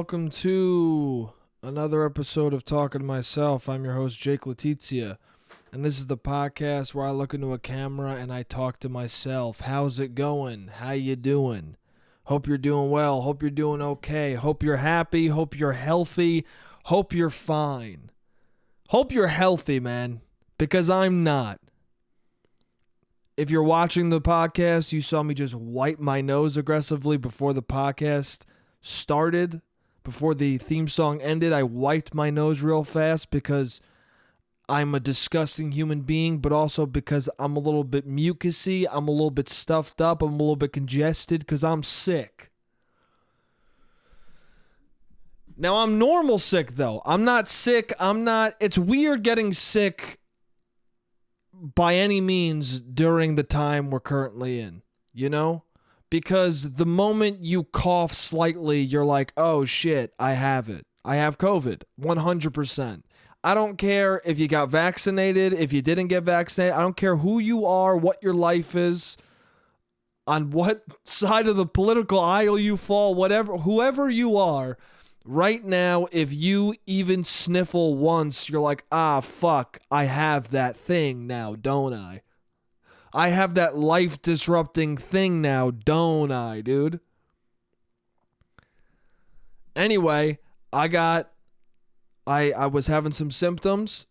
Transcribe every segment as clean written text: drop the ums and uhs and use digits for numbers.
welcome to another episode of Talking to Myself. I'm your host, Jake Letizia, and this is the podcast where I look into a camera and I talk to myself. How's it going? How you doing? Hope you're doing well. Hope you're doing okay. Hope you're happy. Hope you're healthy. Hope you're fine. Hope you're healthy, man, because I'm not. If you're watching the podcast, you saw me just wipe my nose aggressively before the podcast started. Before the theme song ended, I wiped my nose real fast because I'm a disgusting human being, but also because I'm a little bit mucusy, I'm a little bit stuffed up, I'm a little bit congested because I'm sick. Now, I'm normal sick, though. I'm not sick. It's weird getting sick by any means during the time we're currently in, you know? Because the moment you cough slightly, you're like, oh shit, I have it. I have COVID, 100%. I don't care if you got vaccinated, if you didn't get vaccinated. I don't care who you are, what your life is, on what side of the political aisle you fall, whoever you are. Right now, if you even sniffle once, you're like, ah, fuck, I have that thing now, don't I? I have that life-disrupting thing now, don't I, dude? Anyway, I was having some symptoms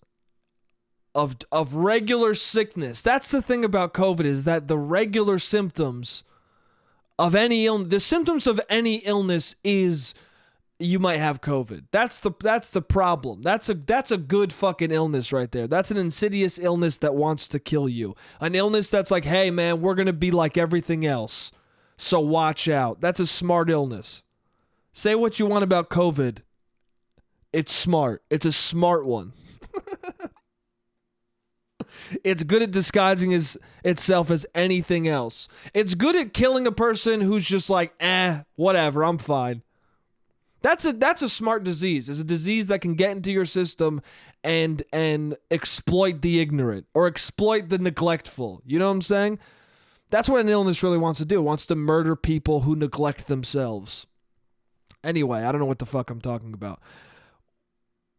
of regular sickness. That's the thing about COVID, is that the regular symptoms of any illness, the symptoms of any illness is you might have COVID. That's the problem. That's a good fucking illness right there. That's an insidious illness that wants to kill you. An illness that's like, hey man, we're going to be like everything else, so watch out. That's a smart illness. Say what you want about COVID. It's smart. It's a smart one. It's good at disguising itself as anything else. It's good at killing a person who's just like, whatever, I'm fine. That's a smart disease. It's a disease that can get into your system and exploit the ignorant or exploit the neglectful. You know what I'm saying? That's what an illness really wants to do. It wants to murder people who neglect themselves. Anyway, I don't know what the fuck I'm talking about.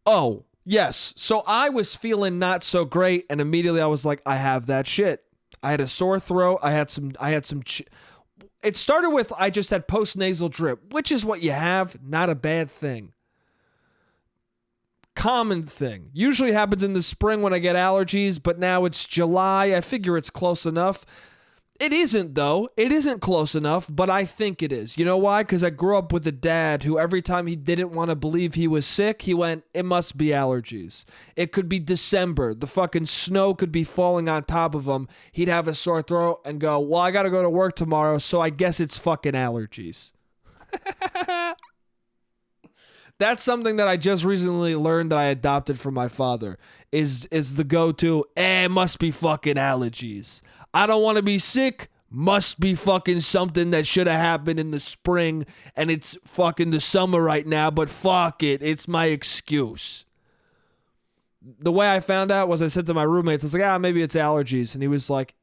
Oh, yes. So I was feeling not so great, and immediately I was like, I have that shit. I had a sore throat. It started with I just had post-nasal drip, which is what you have. Not a bad thing. Common thing. Usually happens in the spring when I get allergies, but now it's July. I figure it's close enough. It isn't, though. It isn't close enough, but I think it is. You know why? Because I grew up with a dad who every time he didn't want to believe he was sick, he went, it must be allergies. It could be December. The fucking snow could be falling on top of him. He'd have a sore throat and go, well, I got to go to work tomorrow, so I guess it's fucking allergies. That's something that I just recently learned that I adopted from my father, is the go-to, it must be fucking allergies. I don't want to be sick, must be fucking something that should have happened in the spring, and it's fucking the summer right now, but fuck it, it's my excuse. The way I found out was I said to my roommates, I was like, maybe it's allergies, and he was like,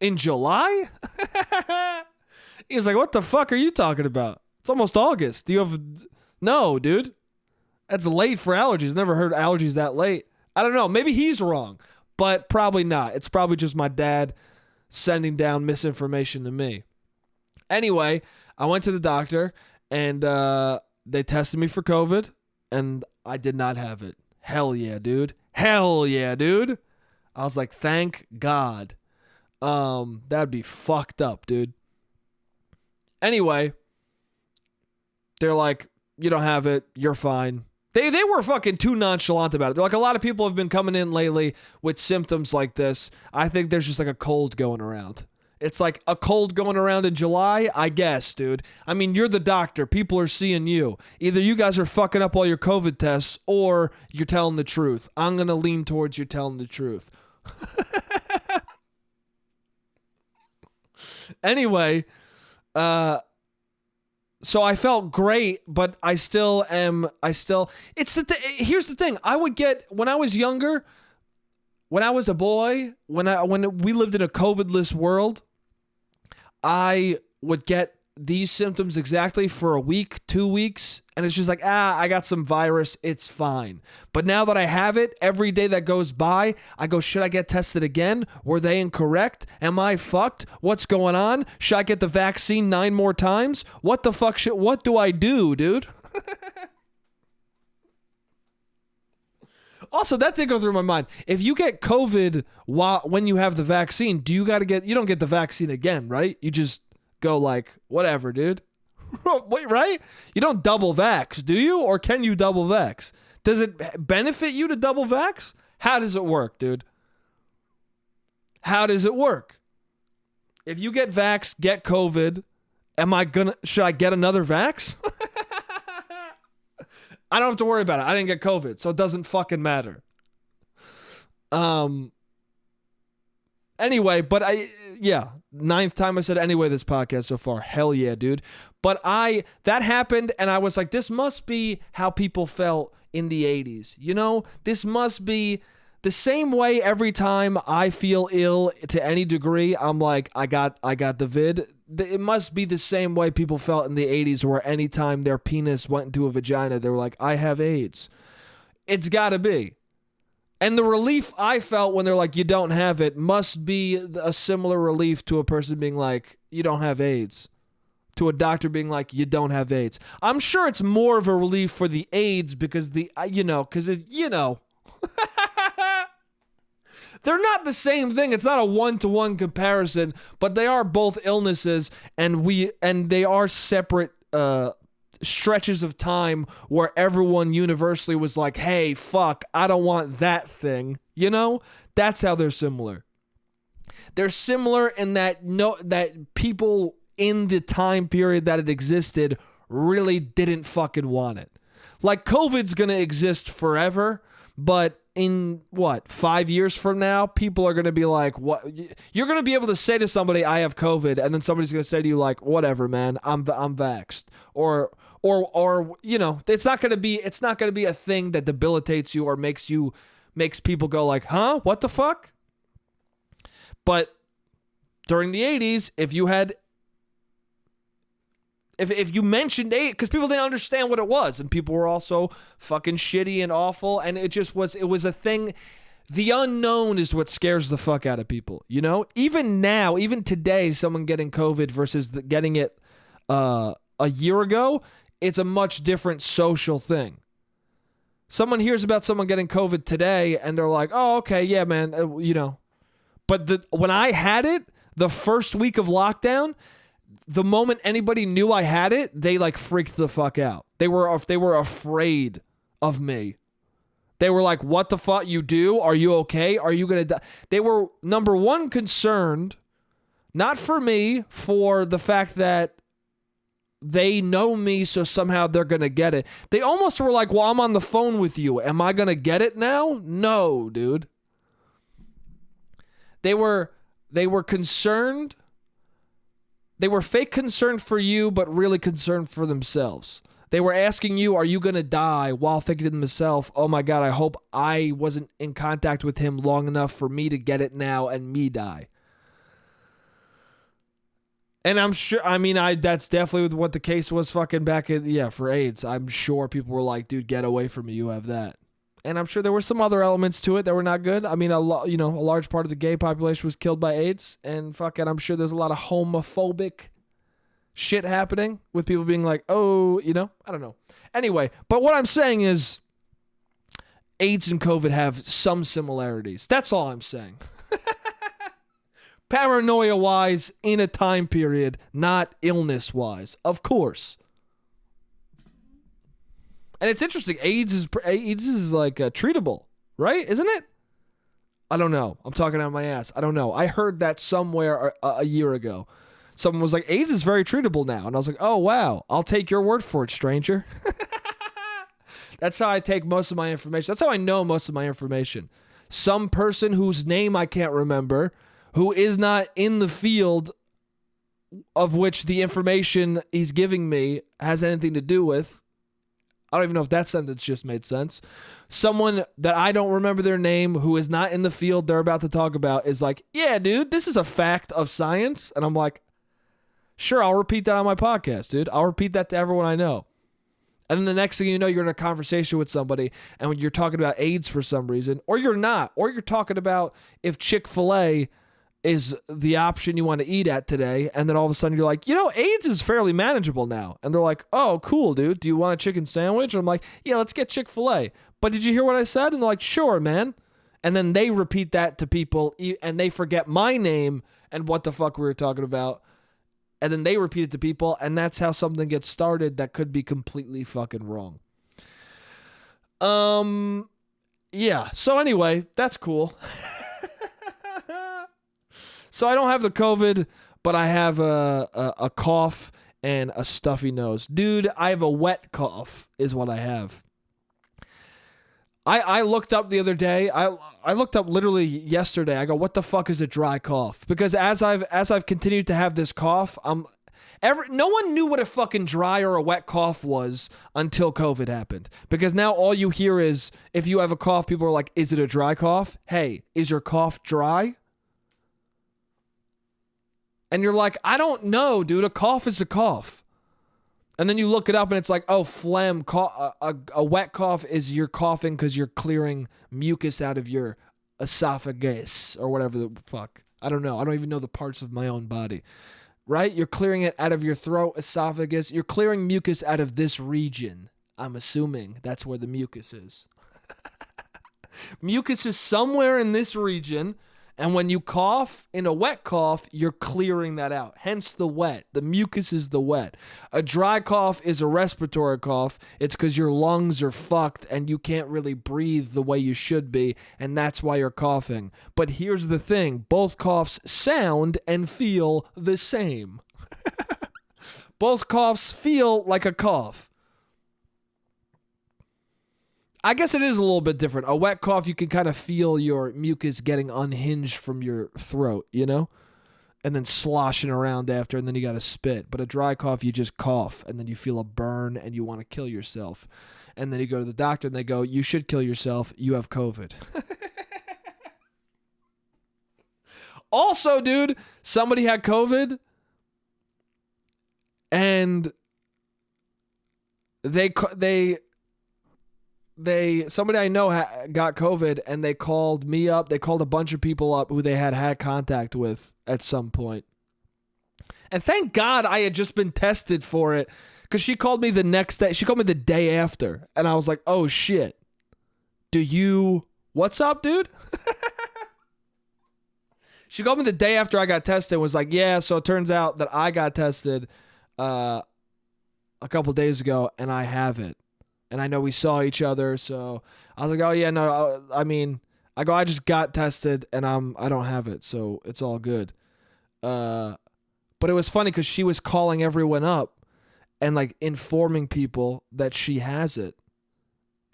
in July? He was like, what the fuck are you talking about? It's almost August. Do you have... No, dude. That's late for allergies. Never heard allergies that late. I don't know. Maybe he's wrong, but probably not. It's probably just my dad sending down misinformation to me. Anyway, I went to the doctor, and they tested me for COVID, and I did not have it. Hell yeah, dude. Hell yeah, dude. I was like, thank God. That'd be fucked up, dude. Anyway, they're like, you don't have it. You're fine. They were fucking too nonchalant about it. They're like, a lot of people have been coming in lately with symptoms like this. I think there's just like a cold going around. It's like a cold going around in July, I guess, dude. I mean, you're the doctor. People are seeing you. Either you guys are fucking up all your COVID tests or you're telling the truth. I'm going to lean towards you telling the truth. Anyway, so I felt great, but here's the thing. I would get, when I was younger, when I was a boy, when we lived in a COVID-less world, I would get these symptoms exactly for a week, 2 weeks, and it's just like, I got some virus, it's fine. But now that I have it, every day that goes by, I go, should I get tested again? Were they incorrect? Am I fucked? What's going on? Should I get the vaccine 9 more times? What the fuck what do I do, dude? Also, that did go through my mind. If you get COVID when you have the vaccine, you don't get the vaccine again, right? You just go like, whatever, dude. Wait, right? You don't double vax, do you? Or can you double vax? Does it benefit you to double vax? How does it work, dude? How does it work? If you get vax, get COVID, should I get another vax? I don't have to worry about it. I didn't get COVID, so it doesn't fucking matter. Anyway, but ninth time I said anyway this podcast so far. Hell yeah, dude. But that happened, and I was like, this must be how people felt in the 80s. You know, this must be the same way every time I feel ill to any degree. I'm like, I got the vid. It must be the same way people felt in the 80s, where anytime their penis went into a vagina, they were like, I have AIDS. It's got to be. And the relief I felt when they're like, you don't have it, must be a similar relief to a person being like, you don't have AIDS. To a doctor being like, you don't have AIDS. I'm sure it's more of a relief for the AIDS because they're not the same thing. It's not a one-to-one comparison, but they are both illnesses, and they are separate stretches of time where everyone universally was like, hey, fuck, I don't want that thing. You know? That's how they're similar. They're similar in that people in the time period that it existed really didn't fucking want it. Like, COVID's gonna exist forever, but in 5 years from now, people are going to be like, what? You're going to be able to say to somebody, I have COVID. And then somebody's going to say to you like, whatever, man, I'm vaxxed. Or, you know, it's not going to be a thing that debilitates you or makes people go like, huh? What the fuck? But during the 80s, if you mentioned AIDS, because people didn't understand what it was, and people were also fucking shitty and awful, and it was a thing. The unknown is what scares the fuck out of people, you know? Even now, even today, someone getting COVID versus getting it a year ago, it's a much different social thing. Someone hears about someone getting COVID today, and they're like, oh, okay, yeah, man, you know. But when I had it, the first week of lockdown, the moment anybody knew I had it, they like freaked the fuck out. They were afraid of me. They were like, what the fuck you do? Are you okay? Are you going to die? They were, number one, concerned, not for me, for the fact that they know me, so somehow they're going to get it. They almost were like, well, I'm on the phone with you. Am I going to get it now? No, dude. They were concerned. They were fake concerned for you, but really concerned for themselves. They were asking you, are you going to die? While thinking to themselves, oh my God, I hope I wasn't in contact with him long enough for me to get it now and me die. And I'm sure, that's definitely what the case was fucking back for AIDS. I'm sure people were like, dude, get away from me. You have that. And I'm sure there were some other elements to it that were not good. I mean, a large part of the gay population was killed by AIDS, and fucking, I'm sure there's a lot of homophobic shit happening with people being like, oh, I don't know. Anyway, but what I'm saying is AIDS and COVID have some similarities. That's all I'm saying. Paranoia-wise, in a time period, not illness-wise, of course. And it's interesting. AIDS is like treatable, right? Isn't it? I don't know. I'm talking out of my ass. I don't know. I heard that somewhere a year ago. Someone was like, AIDS is very treatable now. And I was like, oh, wow. I'll take your word for it, stranger. That's how I take most of my information. That's how I know most of my information. Some person whose name I can't remember, who is not in the field of which the information he's giving me has anything to do with. I don't even know if that sentence just made sense. Someone that I don't remember their name, who is not in the field they're about to talk about, is like, yeah, dude, this is a fact of science. And I'm like, Sure, I'll repeat that on my podcast, dude. I'll repeat that to everyone I know. And then the next thing you know, you're in a conversation with somebody and when you're talking about AIDS for some reason, or you're not, or you're talking about if Chick-fil-A is the option you want to eat at today. And then all of a sudden you're like, AIDS is fairly manageable now. And they're like, oh, cool, dude. Do you want a chicken sandwich? And I'm like, yeah, let's get Chick-fil-A. But did you hear what I said? And they're like, sure, man. And then they repeat that to people and they forget my name and what the fuck we were talking about. And then they repeat it to people, and that's how something gets started that could be completely fucking wrong. Yeah. So anyway, that's cool. So I don't have the COVID, but I have a cough and a stuffy nose. Dude, I have a wet cough is what I have. I looked up the other day. I looked up literally yesterday. I go, what the fuck is a dry cough? Because as I've continued to have this cough, no one knew what a fucking dry or a wet cough was until COVID happened. Because now all you hear is, if you have a cough, people are like, is it a dry cough? Hey, is your cough dry? And you're like, I don't know, dude. A cough is a cough. And then you look it up and it's like, oh, phlegm. A wet cough is you're coughing because you're clearing mucus out of your esophagus or whatever the fuck. I don't know. I don't even know the parts of my own body. Right? You're clearing it out of your throat, esophagus. You're clearing mucus out of this region. I'm assuming that's where the mucus is. Mucus is somewhere in this region. And when you cough in a wet cough, you're clearing that out. Hence the wet. The mucus is the wet. A dry cough is a respiratory cough. It's because your lungs are fucked and you can't really breathe the way you should be. And that's why you're coughing. But here's the thing. Both coughs sound and feel the same. Both coughs feel like a cough. I guess it is a little bit different. A wet cough, you can kind of feel your mucus getting unhinged from your throat, and then sloshing around after, and then you got to spit. But a dry cough, you just cough, and then you feel a burn, and you want to kill yourself. And then you go to the doctor, and they go, you should kill yourself. You have COVID. Also, dude, somebody had COVID, and somebody I know got COVID, and they called me up. They called a bunch of people up who they had contact with at some point. And thank God I had just been tested for it, because she called me the next day. She called me the day after, and I was like, oh shit. What's up, dude? She called me the day after I got tested and was like, yeah, so it turns out that I got tested a couple days ago, and I have it. And I know we saw each other, so I was like, oh, yeah, no, I just got tested, and I don't have it, so it's all good. But it was funny because she was calling everyone up and, like, informing people that she has it.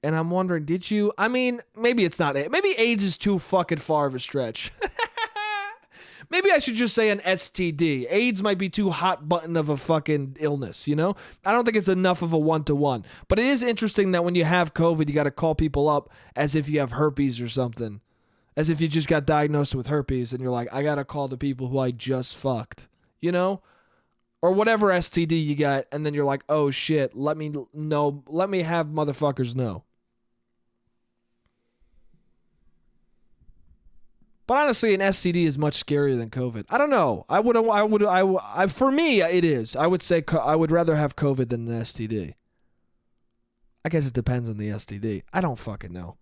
And I'm wondering, did you? I mean, maybe it's not. Maybe AIDS is too fucking far of a stretch. Maybe I should just say an STD. AIDS might be too hot button of a fucking illness, I don't think it's enough of a one-to-one. But it is interesting that when you have COVID, you got to call people up as if you have herpes or something. As if you just got diagnosed with herpes and you're like, I got to call the people who I just fucked, Or whatever STD you got, and then you're like, oh shit, let me have motherfuckers know. But honestly, an STD is much scarier than COVID. I don't know. For me, it is. I would say I would rather have COVID than an STD. I guess it depends on the STD. I don't fucking know.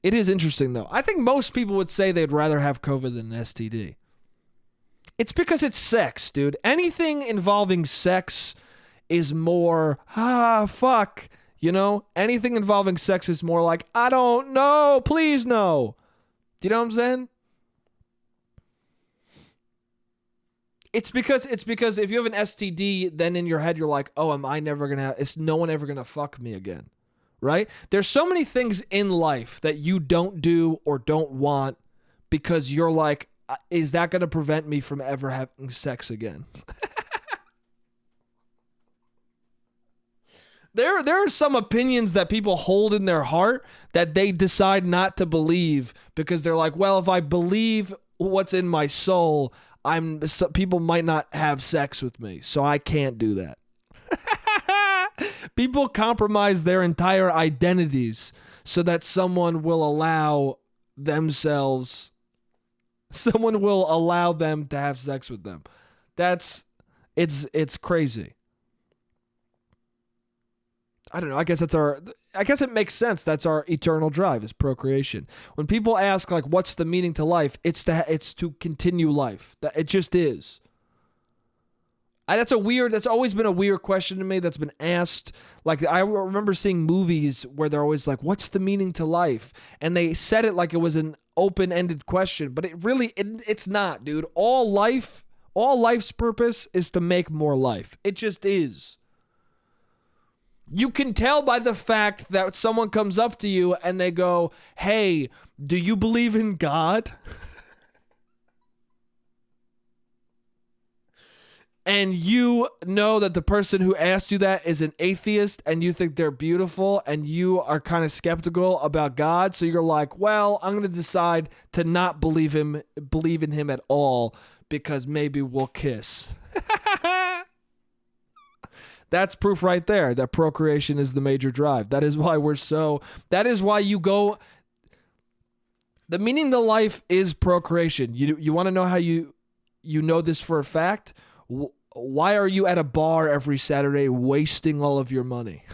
It is interesting, though. I think most people would say they'd rather have COVID than an STD. It's because it's sex, dude. Anything involving sex is more, fuck. Anything involving sex is more like, I don't know, please no. Do you know what I'm saying? It's because if you have an STD, then in your head you're like, oh, is no one ever gonna fuck me again? Right? There's so many things in life that you don't do or don't want because you're like, is that gonna prevent me from ever having sex again? There are some opinions that people hold in their heart that they decide not to believe because they're like, well, if I believe what's in my soul, people might not have sex with me, so I can't do that. People compromise their entire identities so that someone will allow them to have sex with them. It's crazy. I don't know. I guess it makes sense. That's our eternal drive, is procreation. When people ask, like, what's the meaning to life? It's to continue life. It just is. That's always been a weird question to me that's been asked. Like, I remember seeing movies where they're always like, what's the meaning to life? And they said it like it was an open-ended question, but it's not, dude. All life's purpose is to make more life. It just is. You can tell by the fact that someone comes up to you and they go, hey, do you believe in God? And you know that the person who asked you that is an atheist and you think they're beautiful and you are kind of skeptical about God. So you're like, well, I'm going to decide to not believe in him at all because maybe we'll kiss. That's proof right there that procreation is the major drive. That is why you go. The meaning to life is procreation. You want to know how you know this for a fact? Why are you at a bar every Saturday wasting all of your money?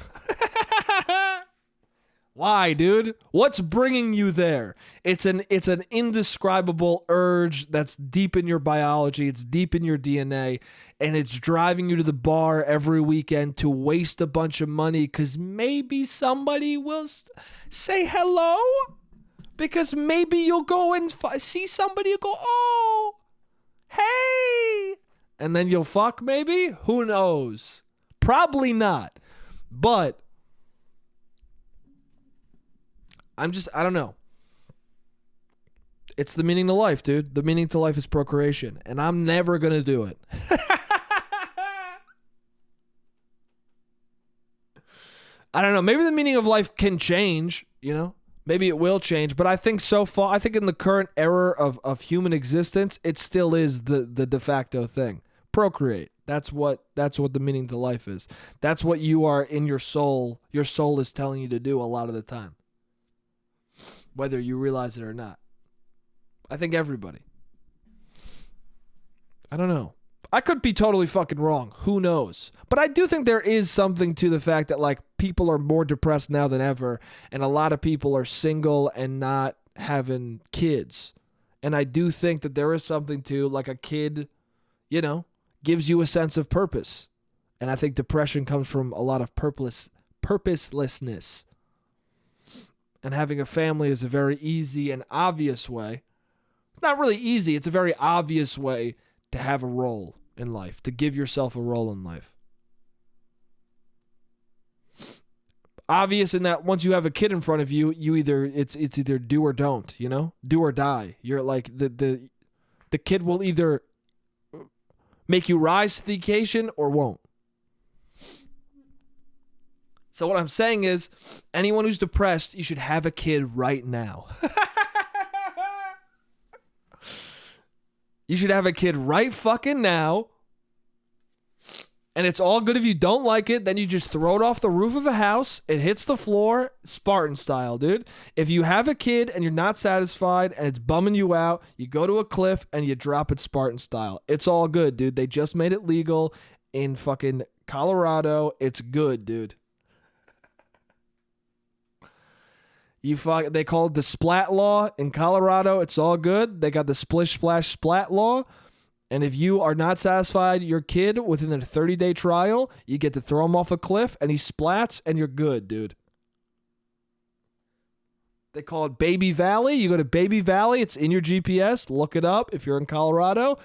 Why, dude? What's bringing you there? It's an indescribable urge that's deep in your biology. It's deep in your DNA, and it's driving you to the bar every weekend to waste a bunch of money because maybe somebody will say hello. Because maybe you'll go and see somebody and go, oh, hey. And then you'll fuck, maybe? Who knows? Probably not. But I don't know. It's the meaning to life, dude. The meaning to life is procreation. And I'm never going to do it. I don't know. Maybe the meaning of life can change, you know? Maybe it will change. But I think in the current era of human existence, it still is the de facto thing. Procreate. That's what the meaning to life is. That's what you are in your soul. Your soul is telling you to do a lot of the time. Whether you realize it or not. I think everybody. I don't know. I could be totally fucking wrong. Who knows? But I do think there is something to the fact that, like, people are more depressed now than ever, and a lot of people are single and not having kids. And I do think that there is something to, like, a kid, you know, gives you a sense of purpose. And I think depression comes from a lot of purposelessness. And having a family is a very easy and obvious way. It's not really easy. It's a very obvious way to have a role in life, to give yourself a role in life. Obvious in that once you have a kid in front of you, it's either do or don't, you know? Do or die. You're like the kid will either make you rise to the occasion or won't. So what I'm saying is, anyone who's depressed, you should have a kid right now. You should have a kid right fucking now. And it's all good if you don't like it. Then you just throw it off the roof of a house. It hits the floor, Spartan style, dude. If you have a kid and you're not satisfied and it's bumming you out, you go to a cliff and you drop it Spartan style. It's all good, dude. They just made it legal in fucking Colorado. It's good, dude. They call it the splat law in Colorado. It's all good. They got the splish splash splat law. And if you are not satisfied your kid within a 30-day trial, you get to throw him off a cliff and he splats and you're good, dude. They call it Baby Valley. You go to Baby Valley. It's in your GPS. Look it up if you're in Colorado.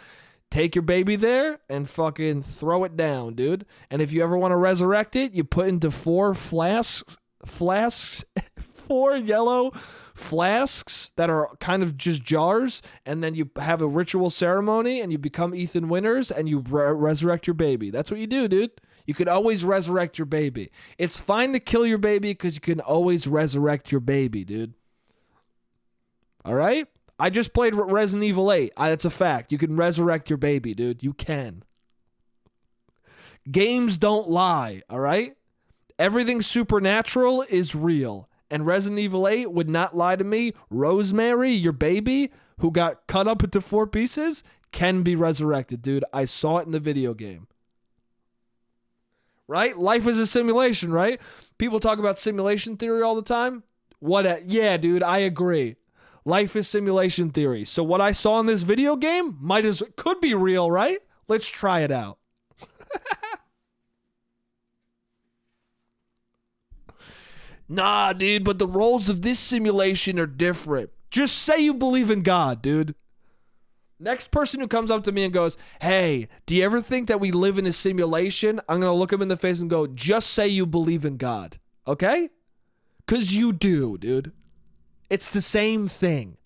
Take your baby there and fucking throw it down, dude. And if you ever want to resurrect it, you put into 4 yellow flasks that are kind of just jars, and then you have a ritual ceremony and you become Ethan Winters and you resurrect your baby. That's what you do, dude. You can always resurrect your baby. It's fine to kill your baby because you can always resurrect your baby, dude. All right? I just played Resident Evil 8. It's a fact. You can resurrect your baby, dude. You can. Games don't lie, all right? Everything supernatural is real. And Resident Evil 8 would not lie to me. Rosemary, your baby, who got cut up into 4 pieces, can be resurrected, dude. I saw it in the video game. Right? Life is a simulation, right? People talk about simulation theory all the time. Yeah, dude, I agree. Life is simulation theory. So what I saw in this video game could be real, right? Let's try it out. Nah, dude, but the roles of this simulation are different. Just say you believe in God, dude. Next person who comes up to me and goes, hey, do you ever think that we live in a simulation? I'm going to look him in the face and go, just say you believe in God, okay? Because you do, dude. It's the same thing.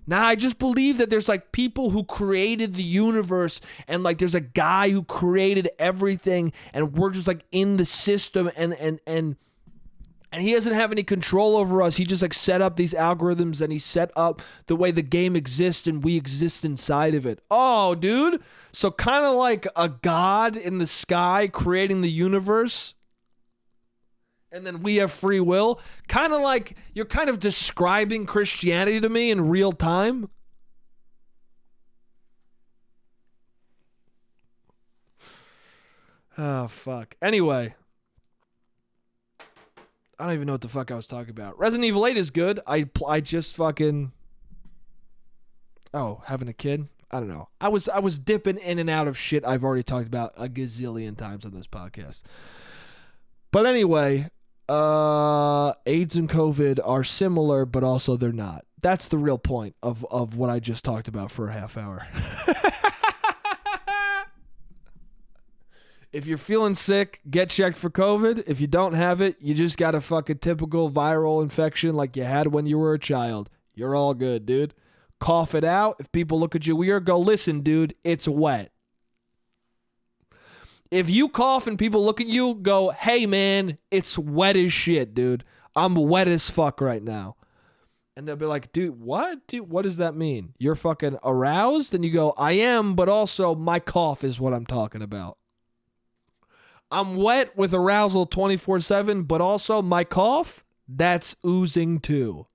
Nah, I just believe that there's like people who created the universe and like there's a guy who created everything and we're just like in the system and he doesn't have any control over us. He just like set up these algorithms and he set up the way the game exists and we exist inside of it. Oh, dude. So kind of like a god in the sky creating the universe. And then we have free will. Kind of like you're kind of describing Christianity to me in real time. Oh, fuck. Anyway. I don't even know what the fuck I was talking about. Resident Evil 8 is good. I just fucking... Oh, having a kid? I don't know. I was dipping in and out of shit I've already talked about a gazillion times on this podcast. But anyway, AIDS and COVID are similar, but also they're not. That's the real point of what I just talked about for a half hour. If you're feeling sick, get checked for COVID. If you don't have it, you just got a fucking typical viral infection like you had when you were a child. You're all good, dude. Cough it out. If people look at you weird, go, listen, dude, it's wet. If you cough and people look at you, go, hey, man, it's wet as shit, dude. I'm wet as fuck right now. And they'll be like, dude, what? Dude, what does that mean? You're fucking aroused? And you go, I am, but also my cough is what I'm talking about. I'm wet with arousal 24/7, but also my cough, that's oozing too.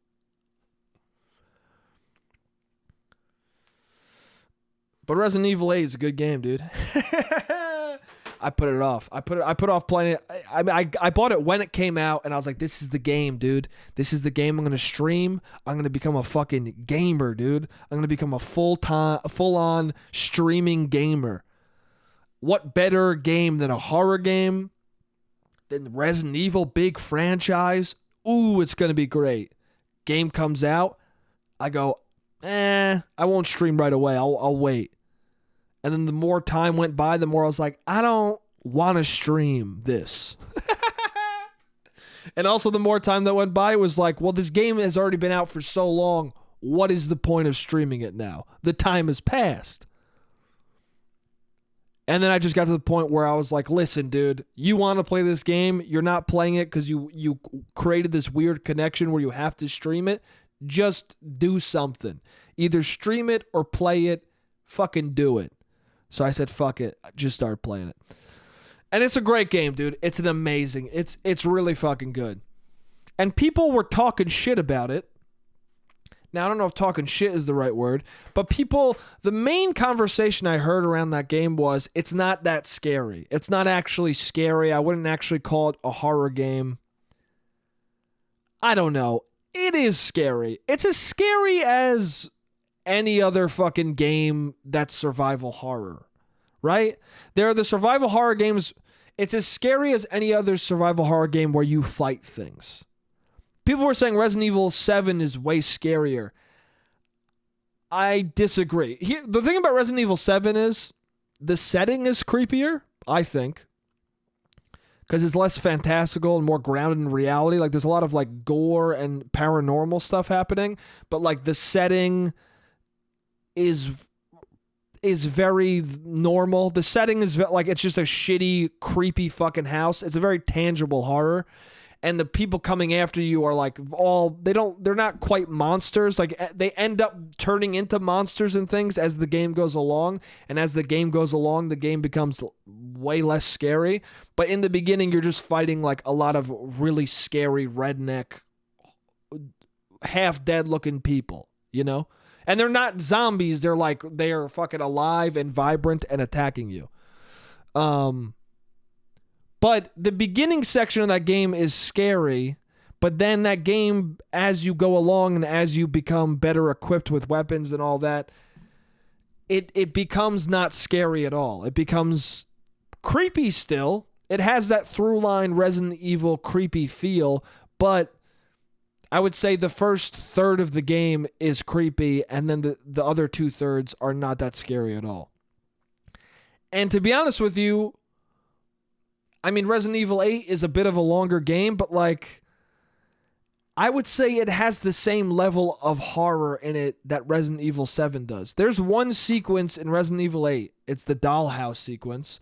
But Resident Evil 8 is a good game, dude. I put it off. I put off playing it. I bought it when it came out, and I was like, this is the game, dude. This is the game I'm going to stream. I'm going to become a fucking gamer, dude. I'm going to become a full-on streaming gamer. What better game than a horror game? Than Resident Evil, big franchise. Ooh, it's going to be great. Game comes out. I go, I won't stream right away. I'll wait. And then the more time went by, the more I was like, I don't want to stream this. And also the more time that went by, it was like, well, this game has already been out for so long. What is the point of streaming it now? The time has passed. And then I just got to the point where I was like, listen, dude, you want to play this game. You're not playing it because you created this weird connection where you have to stream it. Just do something. Either stream it or play it. Fucking do it. So I said, fuck it. I just started playing it. And it's a great game, dude. It's an amazing. It's really fucking good. And people were talking shit about it. Now, I don't know if talking shit is the right word, but the main conversation I heard around that game was, it's not that scary. It's not actually scary. I wouldn't actually call it a horror game. I don't know. It is scary. It's as scary as any other fucking game that's survival horror, right? There are the survival horror games. It's as scary as any other survival horror game where you fight things. People were saying Resident Evil 7 is way scarier. I disagree. The thing about Resident Evil 7 is the setting is creepier, I think. Because it's less fantastical and more grounded in reality. Like, there's a lot of, like, gore and paranormal stuff happening. But, like, the setting is very normal. The setting is, like, it's just a shitty, creepy fucking house. It's a very tangible horror. and the people coming after you are like they're not quite monsters. Like they end up turning into monsters and things as the game goes along. And as the game goes along, the game becomes way less scary. But in the beginning, you're just fighting like a lot of really scary redneck, half dead looking people, you know? And they're not zombies. They're fucking alive and vibrant and attacking you. But the beginning section of that game is scary, but then that game, as you go along and as you become better equipped with weapons and all that, it becomes not scary at all. It becomes creepy still. It has that through line Resident Evil creepy feel, but I would say the first third of the game is creepy, and then the other 2/3 are not that scary at all. And to be honest with you, I mean, Resident Evil 8 is a bit of a longer game, but like, I would say it has the same level of horror in it that Resident Evil 7 does. There's one sequence in Resident Evil 8. It's the dollhouse sequence.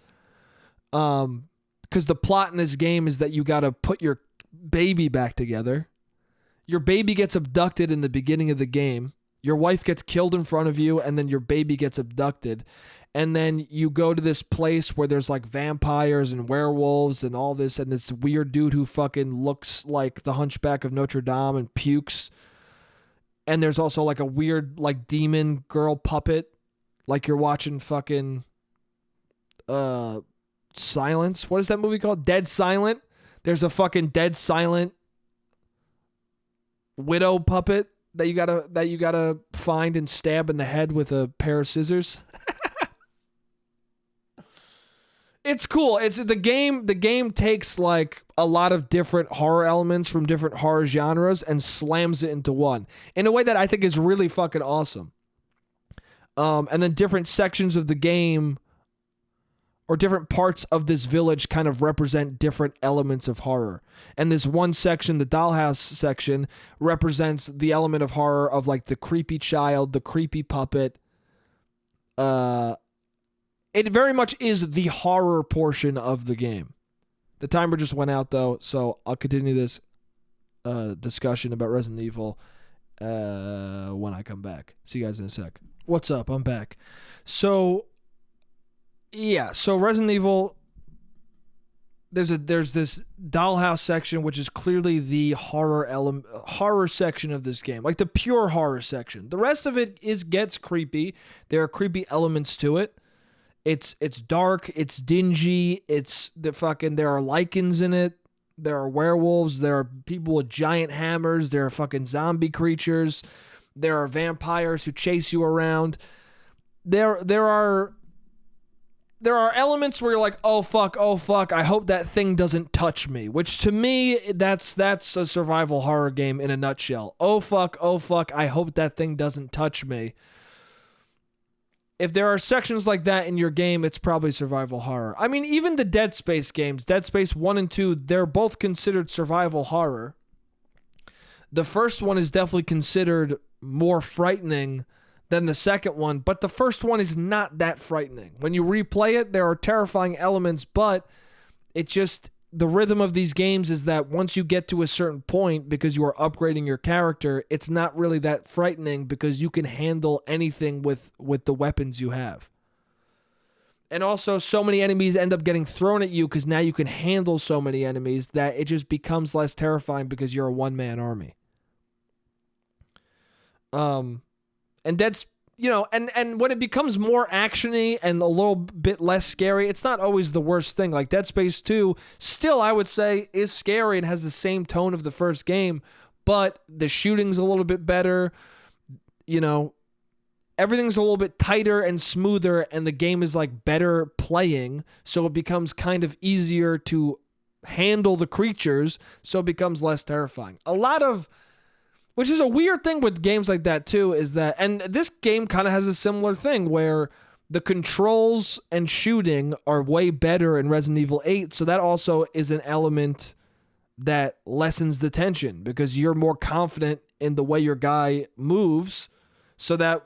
Because the plot in this game is that you got to put your baby back together. Your baby gets abducted in the beginning of the game. Your wife gets killed in front of you, and then your baby gets abducted. And then you go to this place where there's like vampires and werewolves and all this, and this weird dude who fucking looks like the Hunchback of Notre Dame and pukes. And there's also like a weird like demon girl puppet, like you're watching fucking Silence. What is that movie called? Dead Silent. There's a fucking Dead Silent widow puppet that you gotta find and stab in the head with a pair of scissors. It's cool. It's the game. The game takes like a lot of different horror elements from different horror genres and slams it into one in a way that I think is really fucking awesome. And then different sections of the game or different parts of this village kind of represent different elements of horror. And this one section, the dollhouse section, represents the element of horror of like the creepy child, the creepy puppet. It very much is the horror portion of the game. The timer just went out, though, so I'll continue this discussion about Resident Evil when I come back. See you guys in a sec. What's up? I'm back. So, yeah. So Resident Evil, there's this dollhouse section, which is clearly the horror section of this game, like the pure horror section. The rest of it gets creepy. There are creepy elements to it. It's dark, it's dingy, there are lichens in it, there are werewolves, there are people with giant hammers, there are fucking zombie creatures, there are vampires who chase you around. There are elements where you're like, oh fuck, I hope that thing doesn't touch me, which to me, that's a survival horror game in a nutshell. Oh fuck, I hope that thing doesn't touch me. If there are sections like that in your game, it's probably survival horror. I mean, even the Dead Space games, Dead Space 1 and 2, they're both considered survival horror. The first one is definitely considered more frightening than the second one, but the first one is not that frightening. When you replay it, there are terrifying elements, but the rhythm of these games is that once you get to a certain point, because you are upgrading your character, it's not really that frightening because you can handle anything with the weapons you have. And also, so many enemies end up getting thrown at you because now you can handle so many enemies that it just becomes less terrifying because you're a one-man army. And that's, and when it becomes more actiony and a little bit less scary, it's not always the worst thing. Like Dead Space 2, still I would say is scary and has the same tone of the first game, but the shooting's a little bit better. Everything's a little bit tighter and smoother, and the game is like better playing, so it becomes kind of easier to handle the creatures, so it becomes less terrifying. Which is a weird thing with games like that too, is that, and this game kind of has a similar thing where the controls and shooting are way better in Resident Evil 8, so that also is an element that lessens the tension because you're more confident in the way your guy moves, so that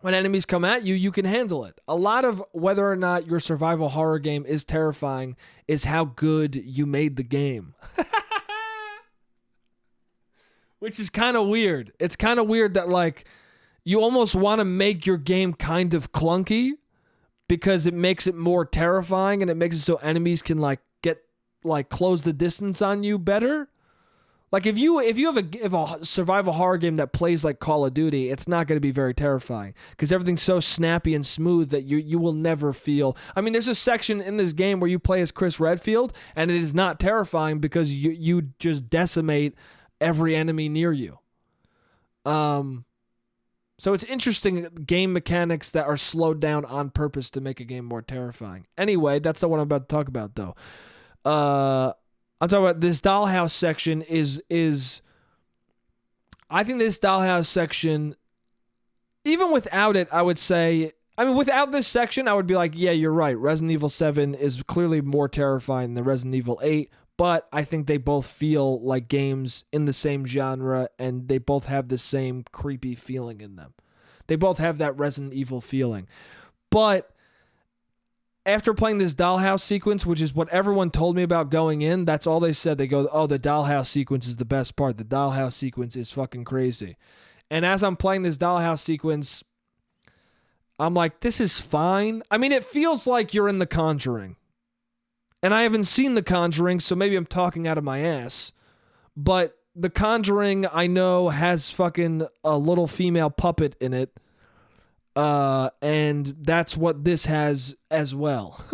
when enemies come at you, you can handle it. A lot of whether or not your survival horror game is terrifying is how good you made the game. Which is kind of weird. It's kind of weird that, like, you almost want to make your game kind of clunky because it makes it more terrifying and it makes it so enemies can, like, close the distance on you better. Like, if you have a survival horror game that plays like Call of Duty, it's not going to be very terrifying because everything's so snappy and smooth that you will never feel. I mean, there's a section in this game where you play as Chris Redfield, and it is not terrifying because you just decimate every enemy near you. So it's interesting game mechanics that are slowed down on purpose to make a game more terrifying. Anyway, that's not what I'm about to talk about, though. I'm talking about this dollhouse section is I think this dollhouse section, even without it, I would say, I mean, without this section, I would be like, yeah, you're right. Resident Evil 7 is clearly more terrifying than Resident Evil 8, but I think they both feel like games in the same genre, and they both have the same creepy feeling in them. They both have that Resident Evil feeling. But after playing this dollhouse sequence, which is what everyone told me about going in, that's all they said. They go, oh, the dollhouse sequence is the best part. The dollhouse sequence is fucking crazy. And as I'm playing this dollhouse sequence, I'm like, this is fine. I mean, it feels like you're in The Conjuring. And I haven't seen The Conjuring, so maybe I'm talking out of my ass. But The Conjuring, I know, has fucking a little female puppet in it. And that's what this has as well.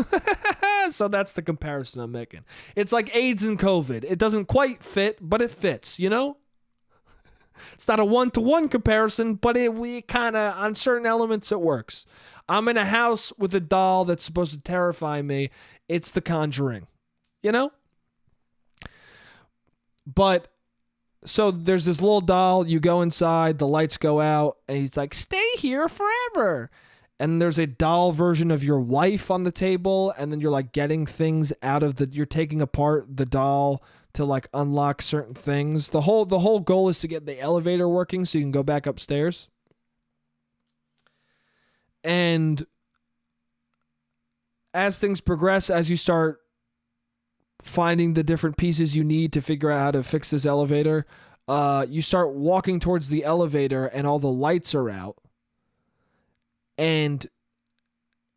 So that's the comparison I'm making. It's like AIDS and COVID. It doesn't quite fit, but it fits, you know? It's not a one-to-one comparison, but we kind of, on certain elements, it works. I'm in a house with a doll that's supposed to terrify me. It's The Conjuring, you know? But so there's this little doll, you go inside, the lights go out, and he's like, stay here forever. And there's a doll version of your wife on the table, and then you're like getting things out of you're taking apart the doll to like unlock certain things. The whole goal is to get the elevator working so you can go back upstairs. And as things progress, as you start finding the different pieces you need to figure out how to fix this elevator, you start walking towards the elevator and all the lights are out, and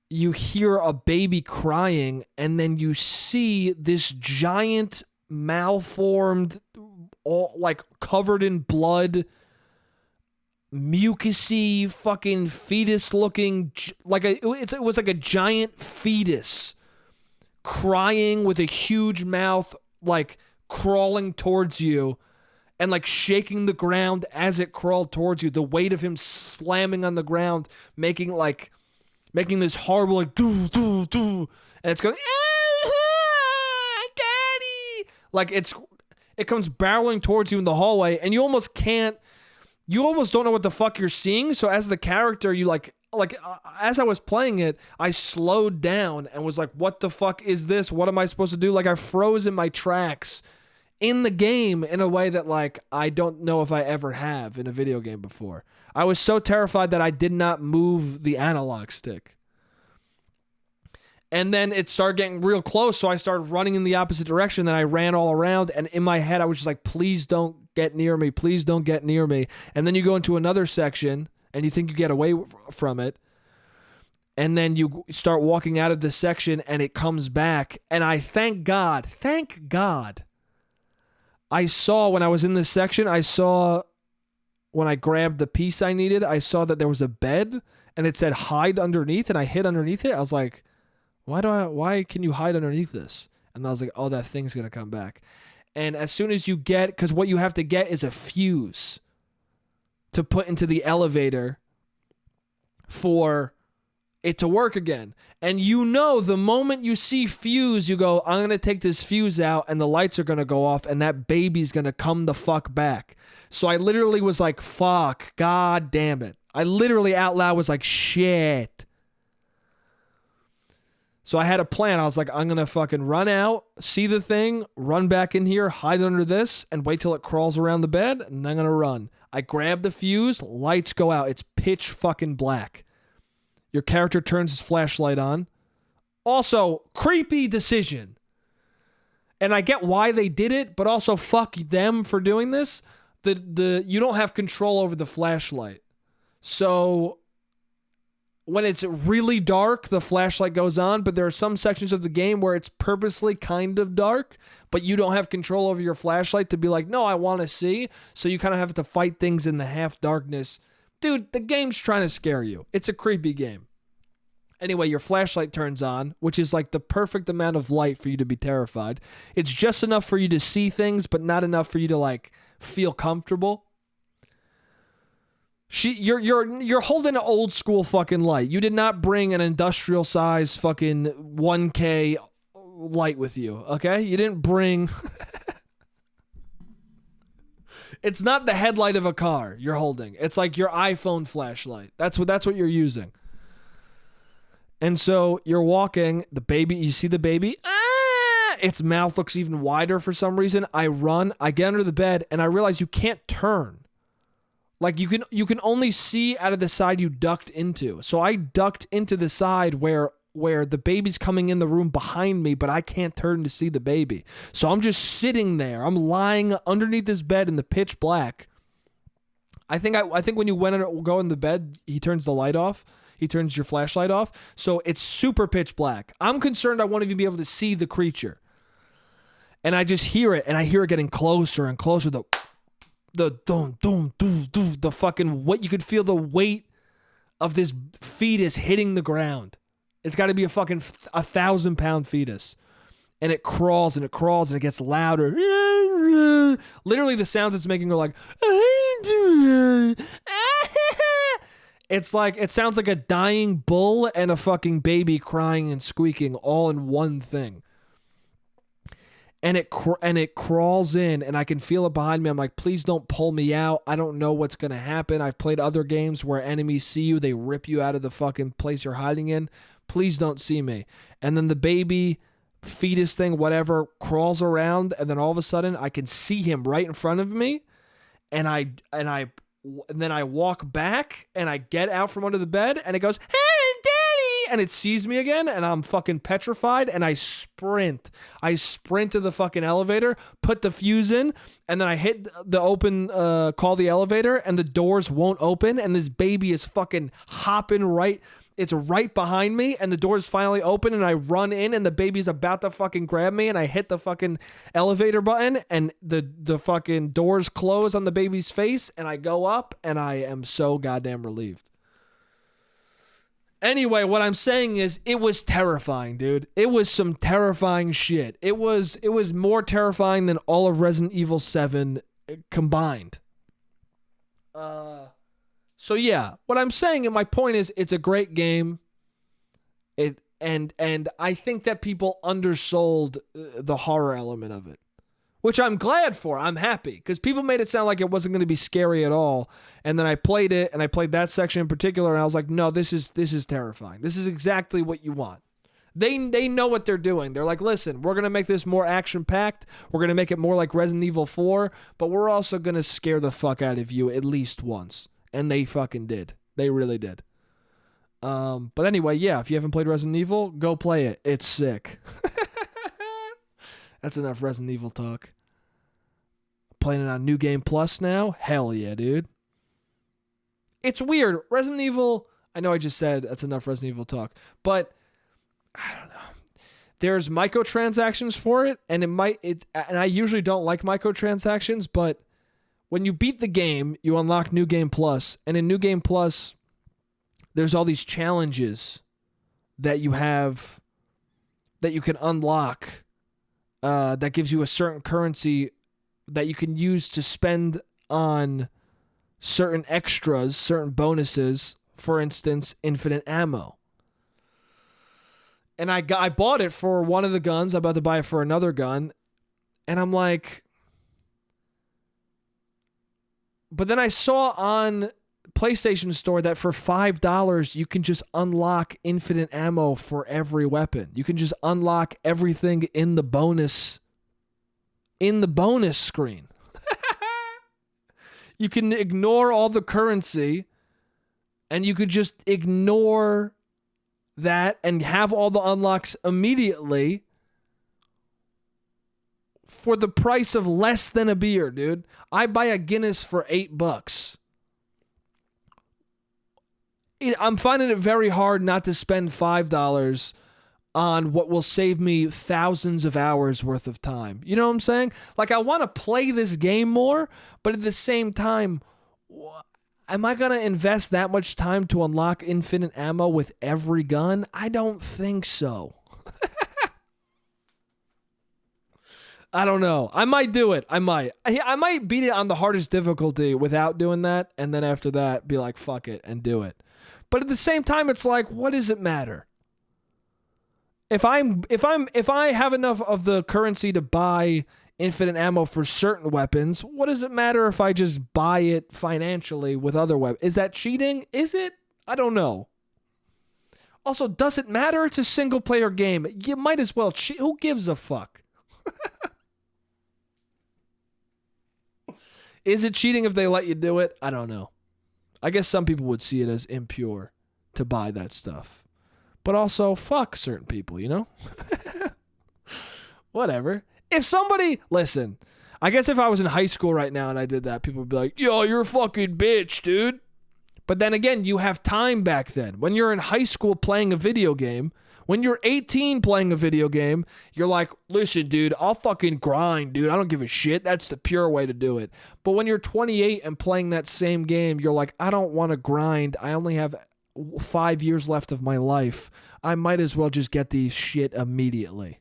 you hear a baby crying, and then you see this giant malformed, all like covered in blood, mucusy fucking fetus looking, like it was like a giant fetus crying with a huge mouth, like crawling towards you and like shaking the ground as it crawled towards you. The weight of him slamming on the ground, making this horrible like doo doo doo, and it's going, daddy, like it comes barreling towards you in the hallway, and you almost don't know what the fuck you're seeing. So as the character, you as I was playing it, I slowed down and was like, what the fuck is this? What am I supposed to do? Like, I froze in my tracks in the game in a way that, like, I don't know if I ever have in a video game before. I was so terrified that I did not move the analog stick. And then it started getting real close, so I started running in the opposite direction. Then I ran all around, and in my head, I was just like, please don't get near me. Please don't get near me. And then you go into another section, and you think you get away from it, and then you start walking out of this section, and it comes back, and I thank God, I saw when I was in this section, when I grabbed the piece I needed, I saw that there was a bed, and it said hide underneath, and I hid underneath it. I was like, why can you hide underneath this? And I was like, oh, that thing's going to come back. And as soon as because what you have to get is a fuse to put into the elevator for it to work again. And the moment you see fuse, you go, I'm going to take this fuse out, and the lights are going to go off, and that baby's going to come the fuck back. So I literally was like, fuck, god damn it. I literally out loud was like, shit. So I had a plan. I was like, I'm going to fucking run out, see the thing, run back in here, hide under this, and wait till it crawls around the bed, and I'm going to run. I grab the fuse, lights go out. It's pitch fucking black. Your character turns his flashlight on. Also, creepy decision. And I get why they did it, but also fuck them for doing this. You don't have control over the flashlight. So when it's really dark, the flashlight goes on, but there are some sections of the game where it's purposely kind of dark, but you don't have control over your flashlight to be like, no, I want to see. So you kind of have to fight things in the half darkness. Dude, the game's trying to scare you. It's a creepy game. Anyway, your flashlight turns on, which is like the perfect amount of light for you to be terrified. It's just enough for you to see things, but not enough for you to like feel comfortable. You're holding an old school fucking light. You did not bring an industrial size fucking 1K light with you, okay? You didn't bring... It's not the headlight of a car you're holding. It's like your iPhone flashlight. That's what you're using. And so you're walking, the baby, you see the baby, its mouth looks even wider for some reason. I run, I get under the bed, and I realize you can't turn. Like you can only see out of the side you ducked into. So I ducked into the side where the baby's coming in the room behind me, but I can't turn to see the baby. So I'm just sitting there. I'm lying underneath this bed in the pitch black. I think when you go in the bed, he turns the light off. He turns your flashlight off. So it's super pitch black. I'm concerned I won't even be able to see the creature. And I just hear it, and I hear it getting closer and closer. The fucking what, you could feel the weight of this fetus hitting the ground. It's got to be a fucking 1,000-pound fetus. And it crawls and it crawls and it gets louder. Literally the sounds it's making are like, it's like, it sounds like a dying bull and a fucking baby crying and squeaking all in one thing. And it crawls in, and I can feel it behind me. I'm like, please don't pull me out. I don't know what's going to happen. I've played other games where enemies see you. They rip you out of the fucking place you're hiding in. Please don't see me. And then the baby, fetus thing, whatever, crawls around, and then all of a sudden I can see him right in front of me. And then I walk back, and I get out from under the bed, and it goes, hey! And it sees me again, and I'm fucking petrified, and I sprint. I sprint to the fucking elevator, put the fuse in, and then I hit the open, call the elevator, and the doors won't open, and this baby is fucking hopping right. It's right behind me, and the doors finally open, and I run in, and the baby's about to fucking grab me, and I hit the fucking elevator button, and the fucking doors close on the baby's face, and I go up, and I am so goddamn relieved. Anyway, what I'm saying is it was terrifying, dude. It was some terrifying shit. It was more terrifying than all of Resident Evil 7 combined. So yeah, what I'm saying and my point is it's a great game. And I think that people undersold the horror element of it. Which I'm glad for. I'm happy. Because people made it sound like it wasn't going to be scary at all. And then I played it, and I played that section in particular, and I was like, no, this is terrifying. This is exactly what you want. They know what they're doing. They're like, listen, we're going to make this more action-packed. We're going to make it more like Resident Evil 4, but we're also going to scare the fuck out of you at least once. And they fucking did. They really did. But anyway, yeah, if you haven't played Resident Evil, go play it. It's sick. That's enough Resident Evil talk. Playing it on New Game Plus now? Hell yeah, dude. It's weird. Resident Evil, I know I just said that's enough Resident Evil talk, but I don't know. There's microtransactions for it, and and I usually don't like microtransactions, but when you beat the game, you unlock New Game Plus, and in New Game Plus, there's all these challenges that you have that you can unlock. That gives you a certain currency that you can use to spend on certain extras, certain bonuses, for instance, infinite ammo. And I bought it for one of the guns. I'm about to buy it for another gun. And I'm like... But then I saw on PlayStation Store that for $5 you can just unlock infinite ammo for every weapon. You can just unlock everything in the bonus screen. You can ignore all the currency and you could just ignore that and have all the unlocks immediately for the price of less than a beer, dude. I buy a Guinness for $8. I'm finding it very hard not to spend $5 on what will save me thousands of hours worth of time. You know what I'm saying? Like, I want to play this game more, but at the same time, am I going to invest that much time to unlock infinite ammo with every gun? I don't think so. I don't know. I might do it. I might beat it on the hardest difficulty without doing that, and then after that, be like, fuck it, and do it. But at the same time, it's like, what does it matter? If I have enough of the currency to buy infinite ammo for certain weapons, what does it matter if I just buy it financially with other weapons? Is that cheating? Is it? I don't know. Also, does it matter? It's a single player game. You might as well cheat. Who gives a fuck? Is it cheating if they let you do it? I don't know. I guess some people would see it as impure to buy that stuff. But also, fuck certain people, you know? Whatever. If somebody, listen, I guess if I was in high school right now and I did that, people would be like, yo, you're a fucking bitch, dude. But then again, you have time back then. When you're in high school playing a video game, when you're 18 playing a video game, you're like, listen, dude, I'll fucking grind, dude. I don't give a shit. That's the pure way to do it. But when you're 28 and playing that same game, you're like, I don't want to grind. I only have 5 years left of my life. I might as well just get these shit immediately.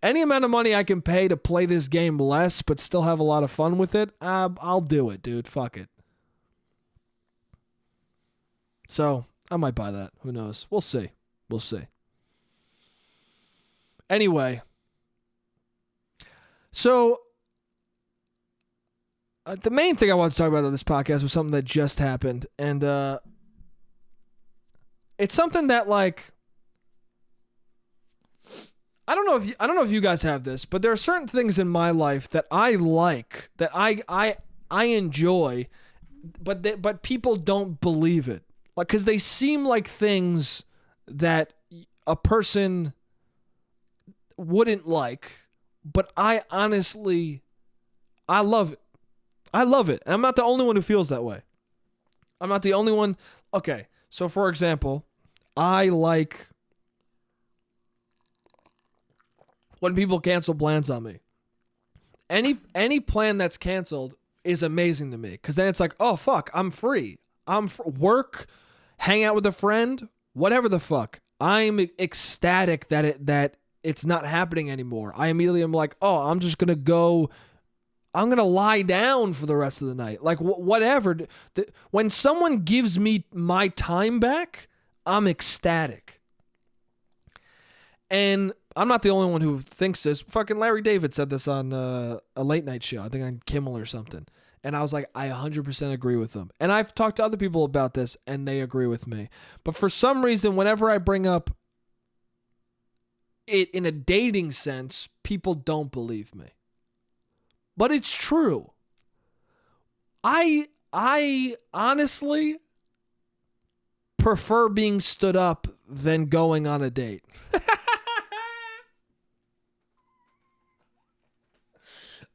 Any amount of money I can pay to play this game less but still have a lot of fun with it, I'll do it, dude. Fuck it. So, I might buy that. Who knows? We'll see. We'll see. Anyway. So, the main thing I want to talk about on this podcast was something that just happened. And, it's something that, like, I don't know if you guys have this, but there are certain things in my life that I like, that I enjoy, but people don't believe it. Like, cuz they seem like things that a person wouldn't like, but I honestly love it. I love it. And I'm not the only one who feels that way. I'm not the only one. Okay. So, for example, I like when people cancel plans on me. Any plan that's canceled is amazing to me, because then it's like, oh, fuck, I'm free. Work, hang out with a friend, whatever the fuck. I'm ecstatic that it's not happening anymore. I immediately am like, oh, I'm going to lie down for the rest of the night. Like, whatever. When someone gives me my time back, I'm ecstatic. And I'm not the only one who thinks this. Fucking Larry David said this on a late night show, I think on Kimmel or something. And I was like, I 100% agree with him. And I've talked to other people about this, and they agree with me. But for some reason, whenever I bring up it in a dating sense, people don't believe me. But it's true. I honestly prefer being stood up than going on a date.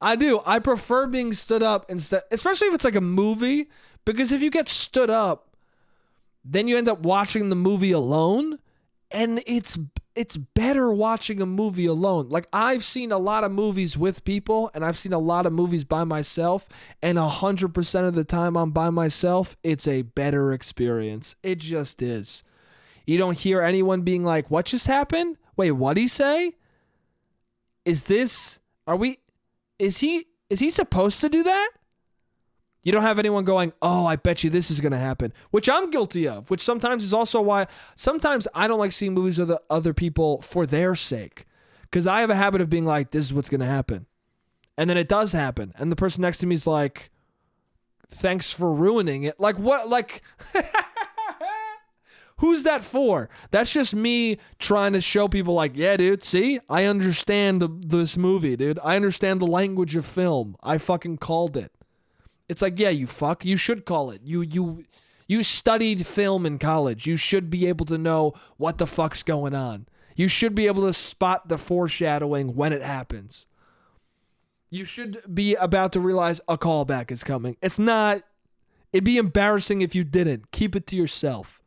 I do. I prefer being stood up instead, especially if it's like a movie, because if you get stood up, then you end up watching the movie alone, and it's better watching a movie alone. Like, I've seen a lot of movies with people, and I've seen a lot of movies by myself, and 100% of the time I'm by myself, it's a better experience. It just is. You don't hear anyone being like, what just happened? Wait, what'd he say? Is he supposed to do that? You don't have anyone going, oh, I bet you this is going to happen, which I'm guilty of, which sometimes is also why sometimes I don't like seeing movies with other people for their sake, because I have a habit of being like, this is what's going to happen. And then it does happen. And the person next to me is like, thanks for ruining it. Like, what? Like, who's that for? That's just me trying to show people, like, yeah, dude, see? I understand this movie, dude. I understand the language of film. I fucking called it. It's like, yeah, you fuck. You should call it. You studied film in college. You should be able to know what the fuck's going on. You should be able to spot the foreshadowing when it happens. You should be about to realize a callback is coming. It's not... It'd be embarrassing if you didn't. Keep it to yourself.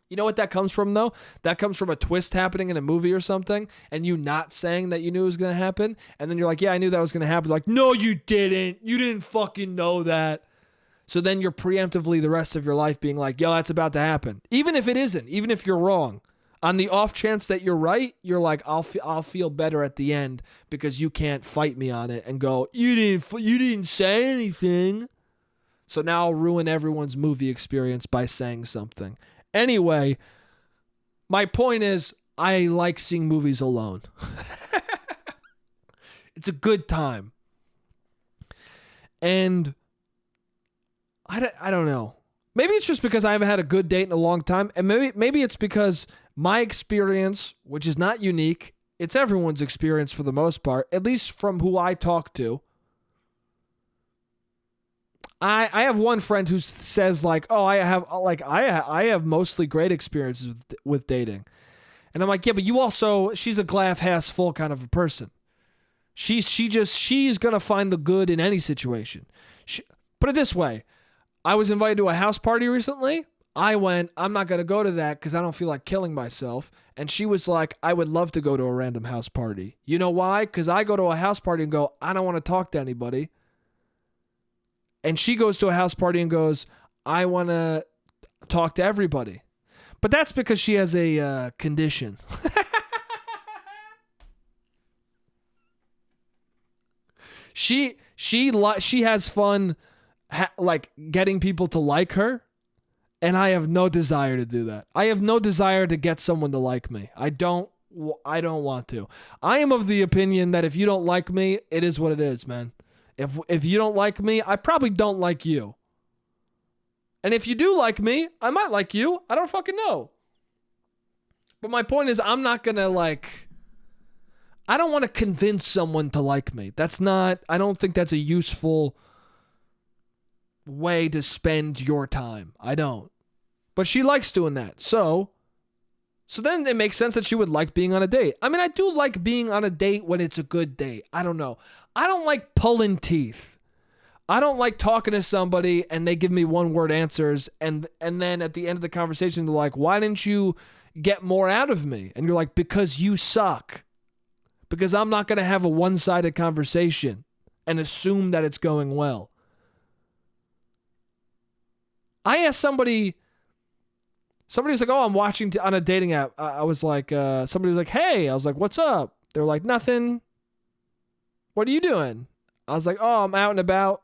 You know what that comes from, though? That comes from a twist happening in a movie or something, and you not saying that you knew it was going to happen, and then you're like, yeah, I knew that was going to happen. Like, no, you didn't. You didn't fucking know that. So then you're preemptively the rest of your life being like, yo, that's about to happen. Even if it isn't. Even if you're wrong. On the off chance that you're right, you're like, I'll feel better at the end because you can't fight me on it and go, you didn't say anything. So now I'll ruin everyone's movie experience by saying something. Anyway, my point is, I like seeing movies alone. It's a good time. And I don't know. Maybe it's just because I haven't had a good date in a long time. And maybe it's because my experience, which is not unique, it's everyone's experience for the most part, at least from who I talk to. I have one friend who says like, oh, I have mostly great experiences with dating. And I'm like, yeah, but she's a glass half full kind of a person. She's going to find the good in any situation. Put it this way. I was invited to a house party recently. I went, I'm not going to go to that because I don't feel like killing myself. And she was like, I would love to go to a random house party. You know why? Because I go to a house party and go, I don't want to talk to anybody. And she goes to a house party and goes, I want to talk to everybody. But that's because she has a condition. She has fun like getting people to like her, and I have no desire to do that. I have no desire to get someone to like me. I don't want to. I am of the opinion that if you don't like me, it is what it is, man. If you don't like me, I probably don't like you. And if you do like me, I might like you. I don't fucking know. But my point is, I'm not going to I don't want to convince someone to like me. I don't think that's a useful way to spend your time. I don't. But she likes doing that. So then it makes sense that she would like being on a date. I mean, I do like being on a date when it's a good date. I don't know. I don't like pulling teeth. I don't like talking to somebody and they give me one-word answers and then at the end of the conversation they're like, why didn't you get more out of me? And you're like, because you suck. Because I'm not going to have a one-sided conversation and assume that it's going well. I asked somebody was like, oh, I'm watching on a dating app. I was like, somebody was like, hey. I was like, what's up? They were like, nothing. What are you doing? I was like, oh, I'm out and about.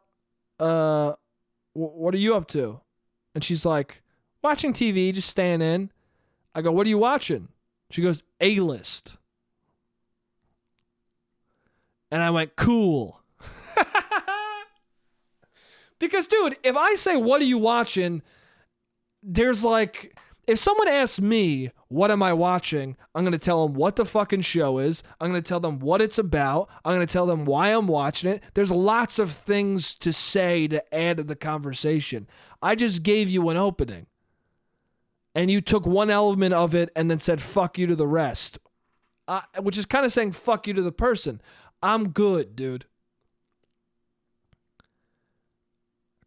What are you up to? And she's like, watching TV, just staying in. I go, what are you watching? She goes, A-List. And I went, cool. Because, dude, if I say, what are you watching? There's like, if someone asks me, what am I watching? I'm going to tell them what the fucking show is. I'm going to tell them what it's about. I'm going to tell them why I'm watching it. There's lots of things to say to add to the conversation. I just gave you an opening. And you took one element of it and then said, fuck you to the rest. Which is kind of saying, fuck you to the person. I'm good, dude.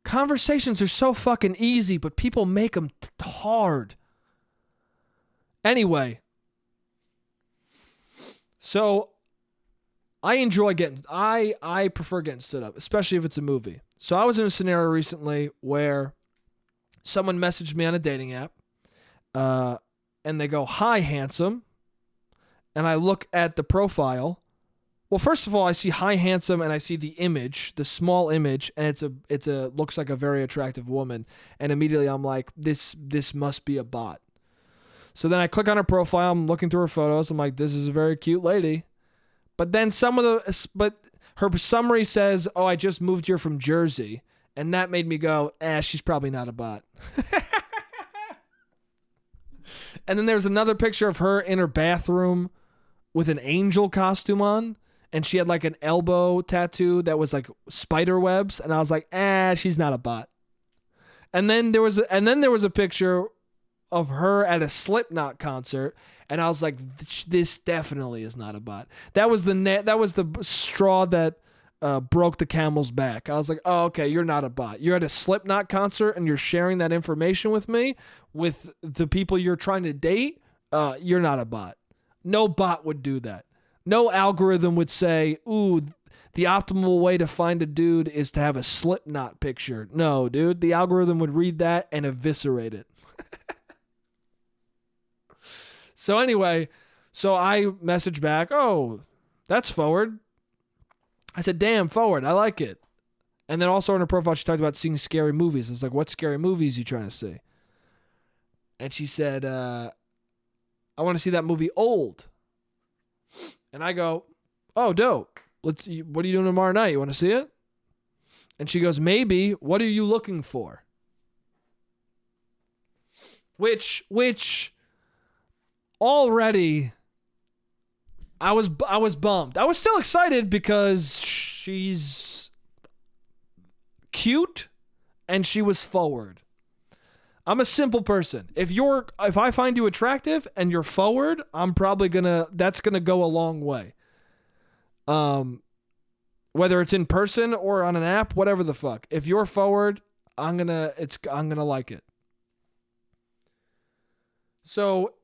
Conversations are so fucking easy, but people make them hard. Anyway. So, I prefer getting stood up, especially if it's a movie. So, I was in a scenario recently where someone messaged me on a dating app, and they go, hi, handsome. And I look at the profile. Well, first of all, I see hi, handsome, and I see the image, the small image, and it's a looks like a very attractive woman. And immediately I'm like, this must be a bot. So then I click on her profile. I'm looking through her photos. I'm like, this is a very cute lady. But then her summary says, oh, I just moved here from Jersey. And that made me go, she's probably not a bot. And then there's another picture of her in her bathroom with an angel costume on. And she had like an elbow tattoo that was like spider webs. And I was like, she's not a bot. And then there was a picture of her at a Slipknot concert. And I was like, this definitely is not a bot. That was the straw that broke the camel's back. I was like, oh, okay, you're not a bot. You're at a Slipknot concert and you're sharing that information with me, with the people you're trying to date. You're not a bot. No bot would do that. No algorithm would say, ooh, the optimal way to find a dude is to have a Slipknot picture. No, dude, the algorithm would read that and eviscerate it. So anyway, I messaged back, oh, that's forward. I said, damn, forward, I like it. And then also in her profile, she talked about seeing scary movies. I was like, what scary movies are you trying to see? And she said, I want to see that movie Old. And I go, oh, dope. What are you doing tomorrow night? You want to see it? And she goes, maybe. What are you looking for? Which already I was bummed. I was still excited because she's cute and she was forward. I'm a simple person. If I find you attractive and you're forward, that's gonna go a long way. Whether it's in person or on an app, whatever the fuck. If you're forward, I'm gonna like it. So,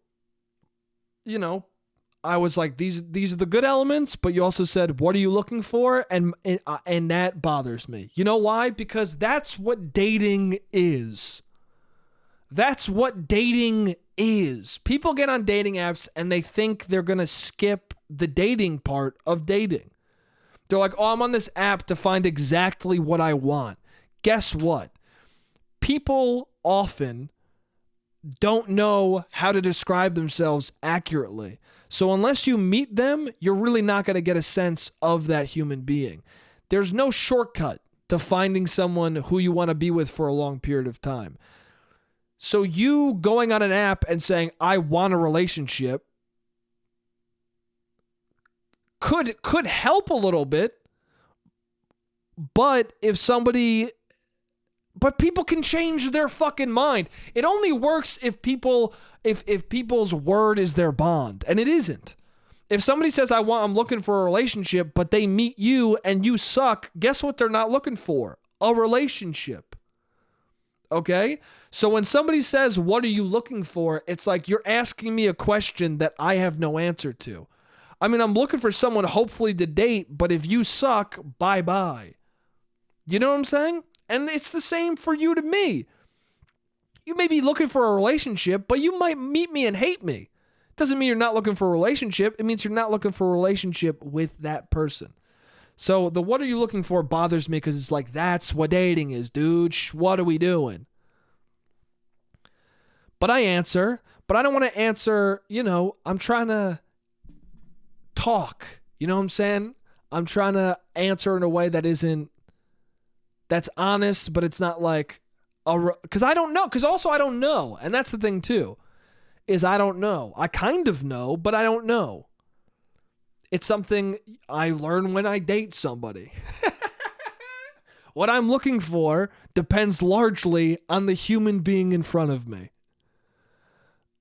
I was like, these are the good elements, but you also said, what are you looking for? And that bothers me. You know why? Because that's what dating is. That's what dating is. People get on dating apps and they think they're going to skip the dating part of dating. They're like, oh, I'm on this app to find exactly what I want. Guess what? People often don't know how to describe themselves accurately. So unless you meet them, you're really not going to get a sense of that human being. There's no shortcut to finding someone who you want to be with for a long period of time. So you going on an app and saying, I want a relationship could help a little bit. But people can change their fucking mind. It only works if people's word is their bond, and it isn't. If somebody says I'm looking for a relationship, but they meet you and you suck, guess what they're not looking for? A relationship. Okay? So when somebody says, what are you looking for? It's like you're asking me a question that I have no answer to. I mean, I'm looking for someone hopefully to date, but if you suck, bye-bye. You know what I'm saying? And it's the same for you to me. You may be looking for a relationship, but you might meet me and hate me. Doesn't mean you're not looking for a relationship. It means you're not looking for a relationship with that person. So the what are you looking for bothers me because it's like, that's what dating is, dude. What are we doing? But I answer. But I don't want to answer, I'm trying to talk. You know what I'm saying? I'm trying to answer in a way that's honest, but it's not like, because I don't know. Because also I don't know. And that's the thing too, is I don't know. I kind of know, but I don't know. It's something I learn when I date somebody. What I'm looking for depends largely on the human being in front of me.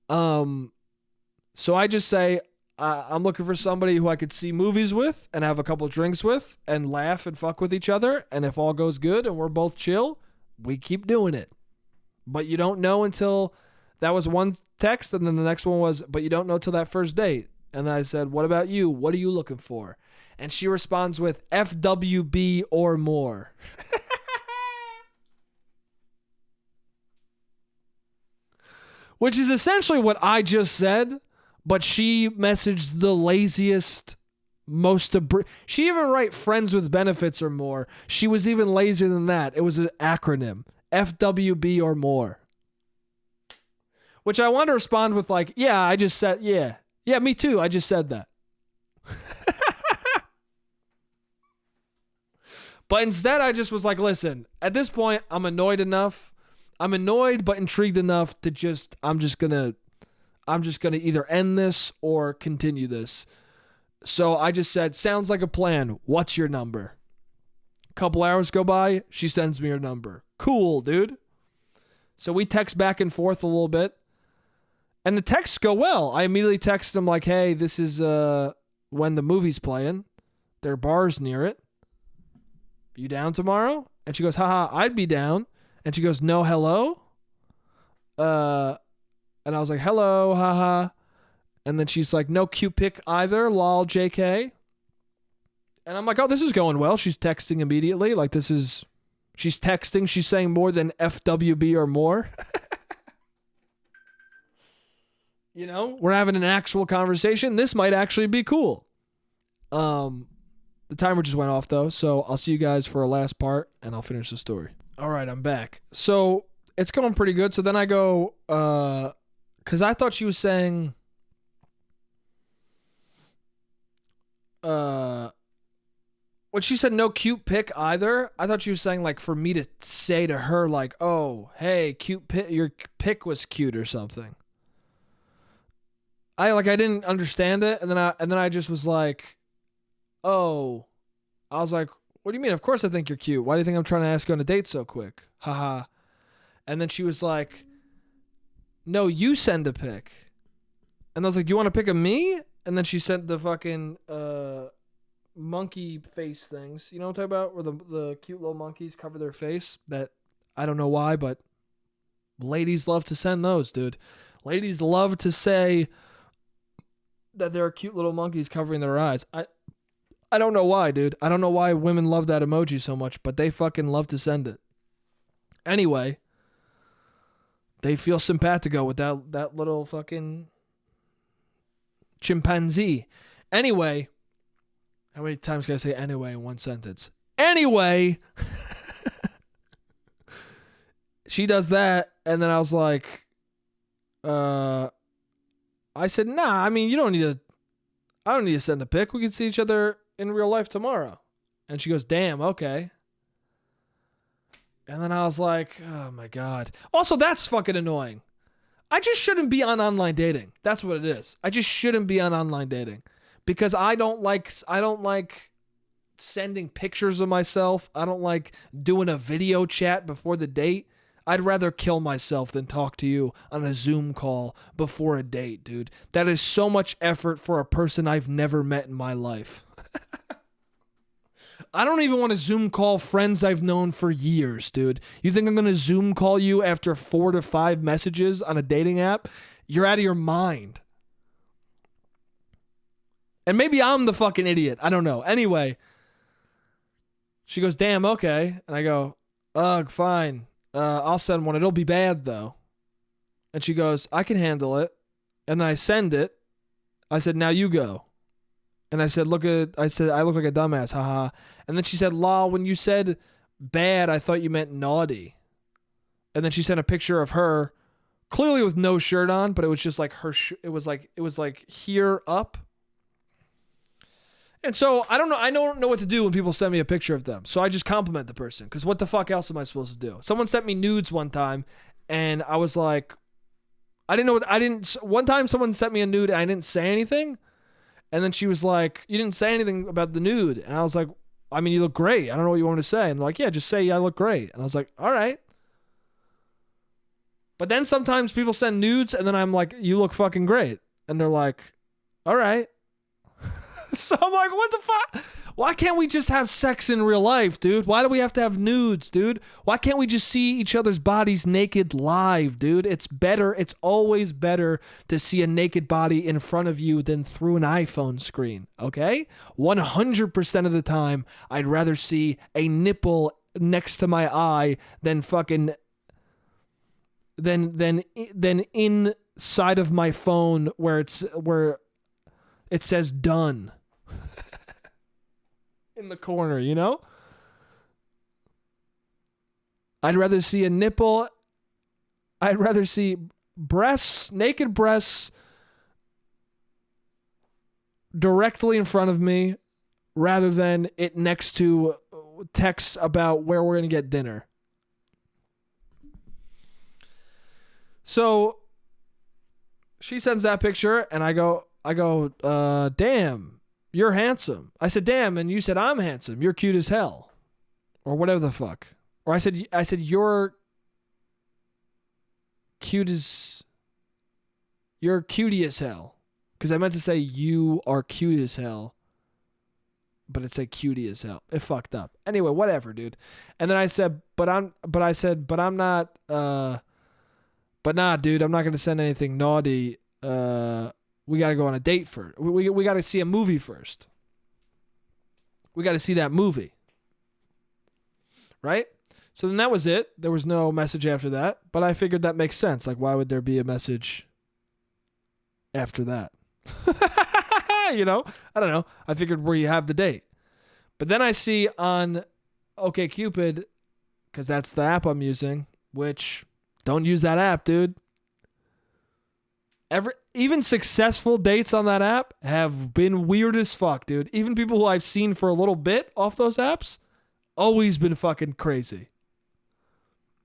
So I just say, I'm looking for somebody who I could see movies with and have a couple of drinks with and laugh and fuck with each other. And if all goes good and we're both chill, we keep doing it. But you don't know until that was one text. And then the next one was, but you don't know till that first date. And then I said, what about you? What are you looking for? And she responds with FWB or more. Which is essentially what I just said. But she messaged the laziest, she even write friends with benefits or more. She was even lazier than that. It was an acronym. FWB or more. Which I want to respond with like, yeah, I just said, yeah. Yeah, me too. I just said that. But instead, I just was like, listen, at this point, I'm annoyed enough. I'm annoyed but intrigued enough to just, I'm just gonna either end this or continue this. So I just said, sounds like a plan. What's your number? A couple hours go by. She sends me her number. Cool, dude. So we text back and forth a little bit. And the texts go well. I immediately text him like, hey, this is when the movie's playing. There are bars near it. You down tomorrow? And she goes, haha, I'd be down. And she goes, no, hello? And I was like, hello, haha. And then she's like, no cute pic either, lol, JK. And I'm like, oh, this is going well. She's texting immediately. Like, she's texting. She's saying more than FWB or more. You know, we're having an actual conversation. This might actually be cool. The timer just went off, though, so I'll see you guys for a last part, and I'll finish the story. All right, I'm back. So it's going pretty good. So then I go, because I thought she was saying, when she said no cute pic either, I thought she was saying, like, for me to say to her, like, oh, hey, cute pic, your pic was cute or something. I didn't understand it, and then I just was like, oh, I was like, what do you mean? Of course I think you're cute. Why do you think I'm trying to ask you on a date so quick? Haha. And then she was like, no, you send a pic. And I was like, you want a pic of me? And then she sent the fucking monkey face things. You know what I'm talking about? Where the cute little monkeys cover their face. That, I don't know why, but ladies love to send those, dude. Ladies love to say that there are cute little monkeys covering their eyes. I don't know why, dude. I don't know why women love that emoji so much, but they fucking love to send it. Anyway, they feel simpatico with that little fucking chimpanzee. Anyway, how many times can I say anyway in one sentence? Anyway, she does that, and then I was like, I said, nah, I mean, I don't need to send a pic. We can see each other in real life tomorrow. And she goes, damn, okay. And then I was like, oh my God. Also, that's fucking annoying. I just shouldn't be on online dating. That's what it is. I just shouldn't be on online dating because I don't like sending pictures of myself. I don't like doing a video chat before the date. I'd rather kill myself than talk to you on a Zoom call before a date, dude. That is so much effort for a person I've never met in my life. I don't even want to Zoom call friends I've known for years, dude. You think I'm going to Zoom call you after 4 to 5 messages on a dating app? You're out of your mind. And maybe I'm the fucking idiot. I don't know. Anyway, she goes, damn, okay. And I go, ugh, fine. I'll send one. It'll be bad, though. And she goes, I can handle it. And then I send it. I said, now you go. And I said, I look like a dumbass, haha. And then she said, lol, when you said bad, I thought you meant naughty. And then she sent a picture of her, clearly with no shirt on, but it was just like her, it was like here up. And so I don't know what to do when people send me a picture of them. So I just compliment the person, because what the fuck else am I supposed to do? Someone sent me nudes one time, and I was like, one time someone sent me a nude and I didn't say anything. And then she was like, you didn't say anything about the nude. And I was like, I mean, you look great. I don't know what you want me to say. And they're like, yeah, just say I look great. And I was like, all right. But then sometimes people send nudes and then I'm like, you look fucking great. And they're like, all right. So I'm like, what the fuck? Why can't we just have sex in real life, dude? Why do we have to have nudes, dude? Why can't we just see each other's bodies naked live, dude? It's better. It's always better to see a naked body in front of you than through an iPhone screen, okay? 100% of the time, I'd rather see a nipple next to my eye than fucking than inside of my phone where it says done. In the corner, you know? I'd rather see a nipple. I'd rather see breasts, naked breasts, directly in front of me rather than it next to texts about where we're going to get dinner. So she sends that picture, and I go, damn, you're handsome. I said, damn, and you said, I'm handsome. You're cute as hell. Or whatever the fuck. Or I said, you're cutie as hell. Because I meant to say you are cute as hell. But it said cutie as hell. It fucked up. Anyway, whatever, dude. And then I said, but nah, dude, I'm not going to send anything naughty. We got to go on a date first. We got to see a movie first. We got to see that movie. Right? So then that was it. There was no message after that. But I figured that makes sense. Like, why would there be a message after that? You know? I don't know. I figured where you have the date. But then I see on OkCupid, because that's the app I'm using, which, don't use that app, dude. Even successful dates on that app have been weird as fuck, dude. Even people who I've seen for a little bit off those apps, always been fucking crazy.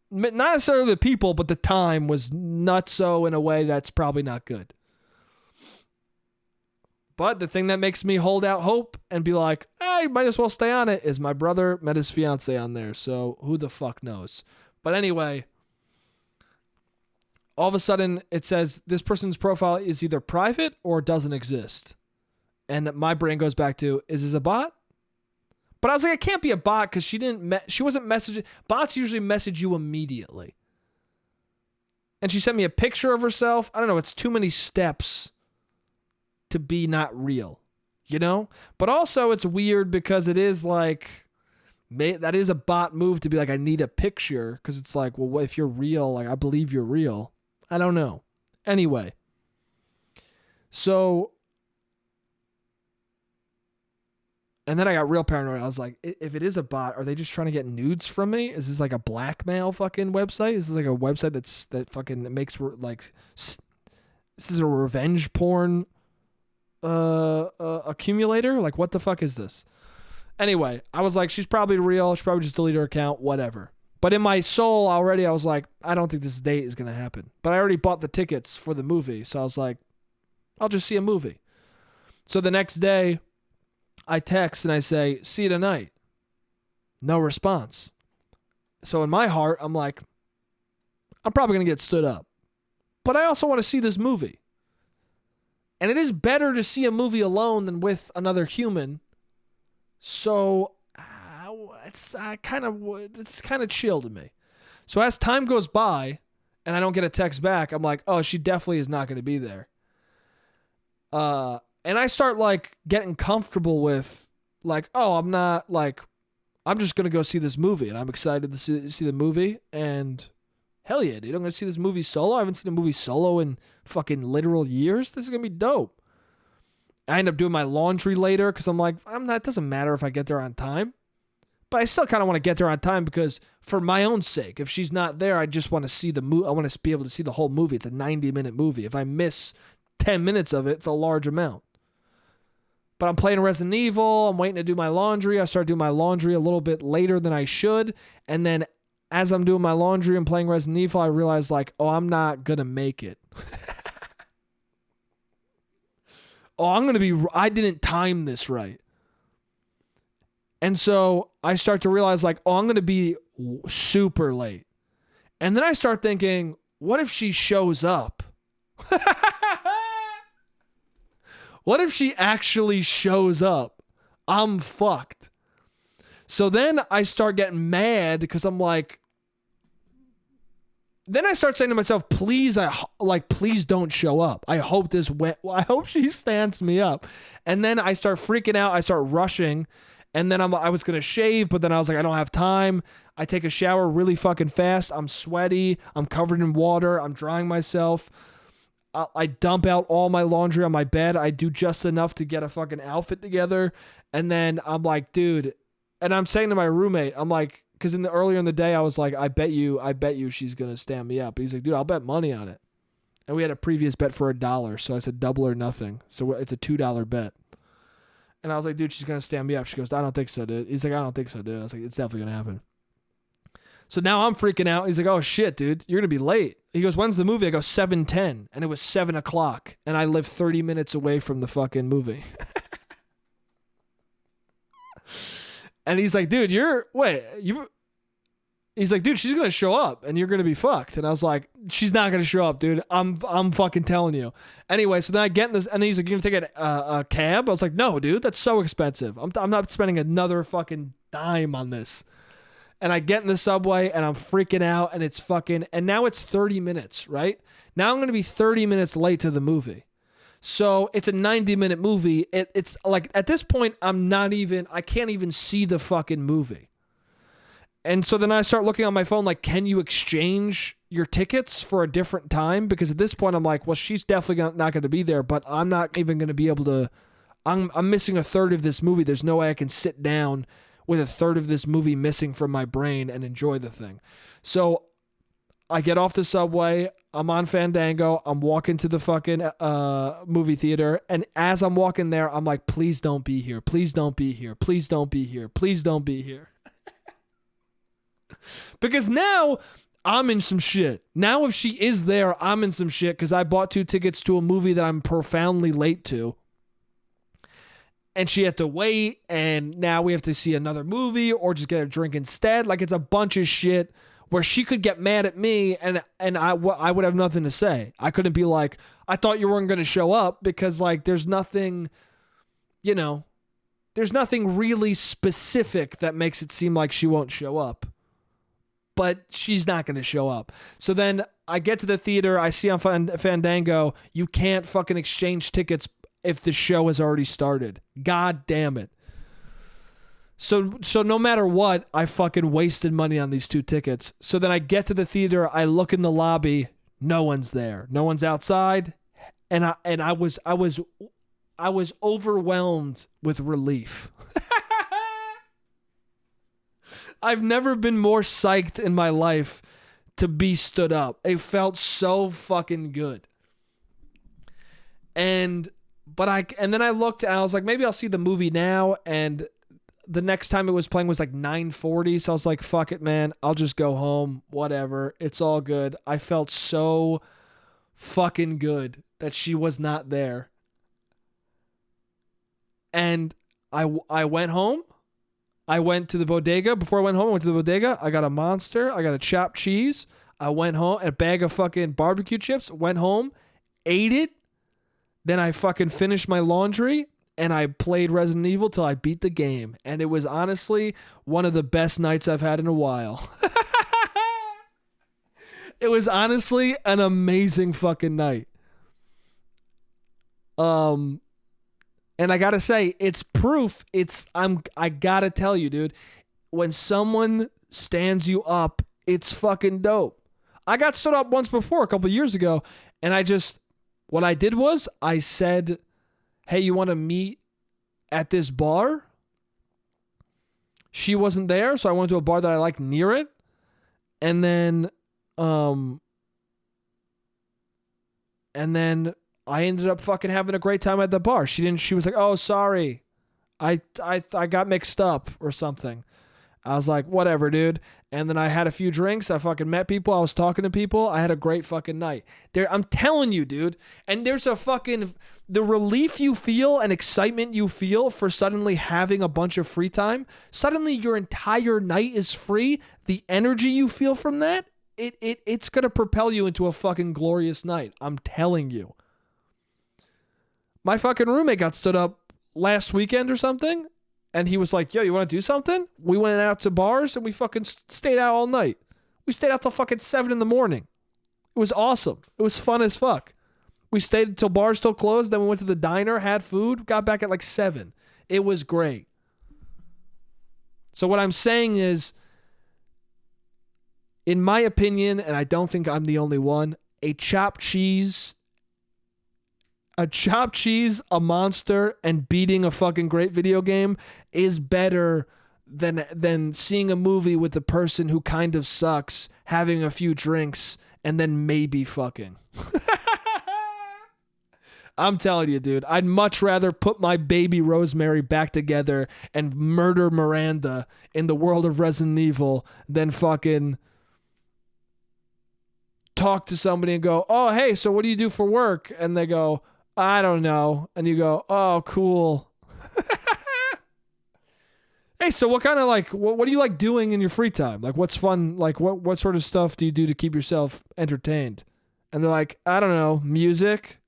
Not necessarily the people, but the time was nutso in a way that's probably not good. But the thing that makes me hold out hope and be like, hey, might as well stay on it, is my brother met his fiance on there. So who the fuck knows? But anyway, all of a sudden it says this person's profile is either private or doesn't exist. And my brain goes back to, is this a bot? But I was like, it can't be a bot because she wasn't messaging. Bots usually message you immediately. And she sent me a picture of herself. I don't know. It's too many steps to be not real, you know? But also it's weird because it is like, that is a bot move to be like, I need a picture. Because it's like, well, if you're real, like, I believe you're real. I don't know. Anyway. So, and then I got real paranoid. I was like, if it is a bot, are they just trying to get nudes from me? Is this like a blackmail fucking website? Is this like a website that fucking makes like, this is a revenge porn accumulator? Like, what the fuck is this? Anyway, I was like, she's probably real. She probably just deleted her account, whatever. But in my soul already, I was like, I don't think this date is going to happen. But I already bought the tickets for the movie. So I was like, I'll just see a movie. So the next day, I text and I say, see you tonight. No response. So in my heart, I'm like, I'm probably going to get stood up. But I also want to see this movie. And it is better to see a movie alone than with another human. So it's kind of chill to me. So as time goes by and I don't get a text back, I'm like, oh, she definitely is not going to be there. And I start like getting comfortable with like, oh, I'm just going to go see this movie and I'm excited to see the movie. And hell yeah, dude, I'm going to see this movie solo. I haven't seen a movie solo in fucking literal years. This is going to be dope. I end up doing my laundry later because I'm like, it doesn't matter if I get there on time. But I still kind of want to get there on time because for my own sake, if she's not there, I just want to see the movie. I want to be able to see the whole movie. It's a 90-minute movie. If I miss 10 minutes of it, it's a large amount. But I'm playing Resident Evil. I'm waiting to do my laundry. I start doing my laundry a little bit later than I should. And then as I'm doing my laundry and playing Resident Evil, I realize like, oh, I'm not going to make it. I didn't time this right. And so I start to realize like, oh, I'm going to be super late. And then I start thinking, what if she shows up? What if she actually shows up? I'm fucked. So then I start getting mad because I'm like, then I start saying to myself, please don't show up. I hope she stands me up. And then I start freaking out. I start rushing. And then I was going to shave, but then I was like, I don't have time. I take a shower really fucking fast. I'm sweaty. I'm covered in water. I'm drying myself. I dump out all my laundry on my bed. I do just enough to get a fucking outfit together. And then I'm like, dude, and I'm saying to my roommate, I'm like, because earlier in the day, I was like, I bet you she's going to stand me up. He's like, dude, I'll bet money on it. And we had a previous bet for $1. So I said double or nothing. So it's a $2 bet. And I was like, dude, she's going to stand me up. She goes, I don't think so, dude. He's like, I don't think so, dude. I was like, it's definitely going to happen. So now I'm freaking out. He's like, oh, shit, dude. You're going to be late. He goes, when's the movie? I go, 7:10. And it was 7 o'clock. And I live 30 minutes away from the fucking movie. And he's like, dude, he's like, dude, she's going to show up and you're going to be fucked. And I was like, she's not going to show up, dude. I'm fucking telling you. Anyway, so then I get in this, and then he's like, you're going to take a cab? I was like, no, dude, that's so expensive. I'm not spending another fucking dime on this. And I get in the subway and I'm freaking out, and it's fucking, and now it's 30 minutes, right? Now I'm going to be 30 minutes late to the movie. So it's a 90-minute movie. It's like, at this point, I can't even see the fucking movie. And so then I start looking on my phone, like, can you exchange your tickets for a different time? Because at this point, I'm like, well, she's definitely not going to be there, but I'm not even going to be able to. I'm missing a third of this movie. There's no way I can sit down with a third of this movie missing from my brain and enjoy the thing. So I get off the subway. I'm on Fandango. I'm walking to the fucking movie theater. And as I'm walking there, I'm like, please don't be here. Please don't be here. Please don't be here. Please don't be here. Because now I'm in some shit. Now if she is there, I'm in some shit because I bought 2 tickets to a movie that I'm profoundly late to. And she had to wait, and now we have to see another movie or just get a drink instead. Like, it's a bunch of shit where she could get mad at me, and I would have nothing to say. I couldn't be like, I thought you weren't going to show up, because, like, there's nothing, there's nothing really specific that makes it seem like she won't show up. But she's not going to show up. So then I get to the theater. I see on Fandango, you can't fucking exchange tickets if the show has already started. God damn it. So no matter what, I fucking wasted money on these 2 tickets. So then I get to the theater. I look in the lobby. No one's there. No one's outside. And I was overwhelmed with relief. I've never been more psyched in my life to be stood up. It felt so fucking good. And then I looked and I was like, maybe I'll see the movie now. And the next time it was playing was like 9:40. So I was like, fuck it, man. I'll just go home. Whatever. It's all good. I felt so fucking good that she was not there. And I went home. I went to the bodega. Before I went home, I went to the bodega. I got a Monster. I got a chopped cheese. I went home, a bag of fucking barbecue chips. Went home, ate it. Then I fucking finished my laundry, and I played Resident Evil till I beat the game. And it was honestly one of the best nights I've had in a while. It was honestly an amazing fucking night. And I gotta say, it's proof. I gotta tell you, dude, when someone stands you up, it's fucking dope. I got stood up once before, a couple years ago, and what I did was I said, hey, you want to meet at this bar? She wasn't there, so I went to a bar that I liked near it. And then I ended up fucking having a great time at the bar. She was like, oh, sorry. I got mixed up or something. I was like, whatever, dude. And then I had a few drinks. I fucking met people. I was talking to people. I had a great fucking night. I'm telling you, dude. And there's the relief you feel and excitement you feel for suddenly having a bunch of free time. Suddenly your entire night is free. The energy you feel from that, it's going to propel you into a fucking glorious night. I'm telling you. My fucking roommate got stood up last weekend or something. And he was like, yo, you want to do something? We went out to bars and we fucking stayed out all night. We stayed out till fucking 7 a.m. It was awesome. It was fun as fuck. We stayed until bars still closed. Then we went to the diner, had food, got back at like 7. It was great. So what I'm saying is, in my opinion, and I don't think I'm the only one, a chopped cheese, a Monster, and beating a fucking great video game is better than seeing a movie with the person who kind of sucks, having a few drinks, and then maybe fucking. I'm telling you, dude, I'd much rather put my baby Rosemary back together and murder Miranda in the world of Resident Evil than fucking talk to somebody and go, oh, hey, so what do you do for work? And they go, I don't know. And you go, oh, cool. Hey, so what kind of what do you like doing in your free time? Like, what's fun? Like, what sort of stuff do you do to keep yourself entertained? And they're like, I don't know, music.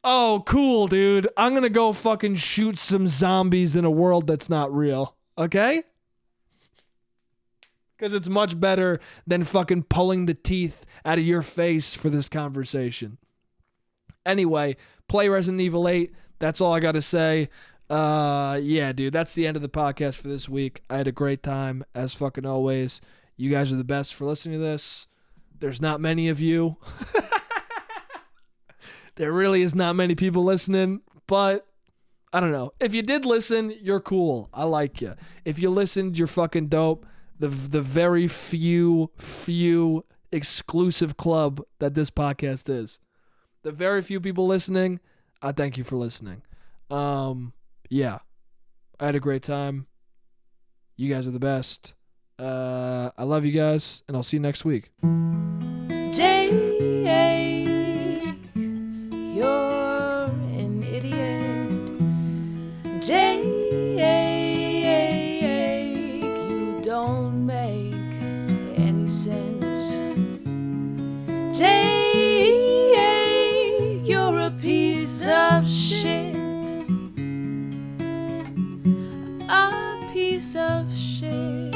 Oh, cool, dude. I'm going to go fucking shoot some zombies in a world that's not real. Okay? Because it's much better than fucking pulling the teeth out of your face for this conversation. Anyway, play Resident Evil 8. That's all I got to say. Yeah, dude, that's the end of the podcast for this week. I had a great time, as fucking always. You guys are the best for listening to this. There's not many of you. There really is not many people listening, but I don't know. If you did listen, you're cool. I like you. If you listened, you're fucking dope. The very few exclusive club that this podcast is. The very few people listening, I thank you for listening. Yeah. I had a great time. You guys are the best. I love you guys, and I'll see you next week. Jake, you're an idiot. Jake, you don't make any sense. Jake, you're a piece of shit. A piece of shit.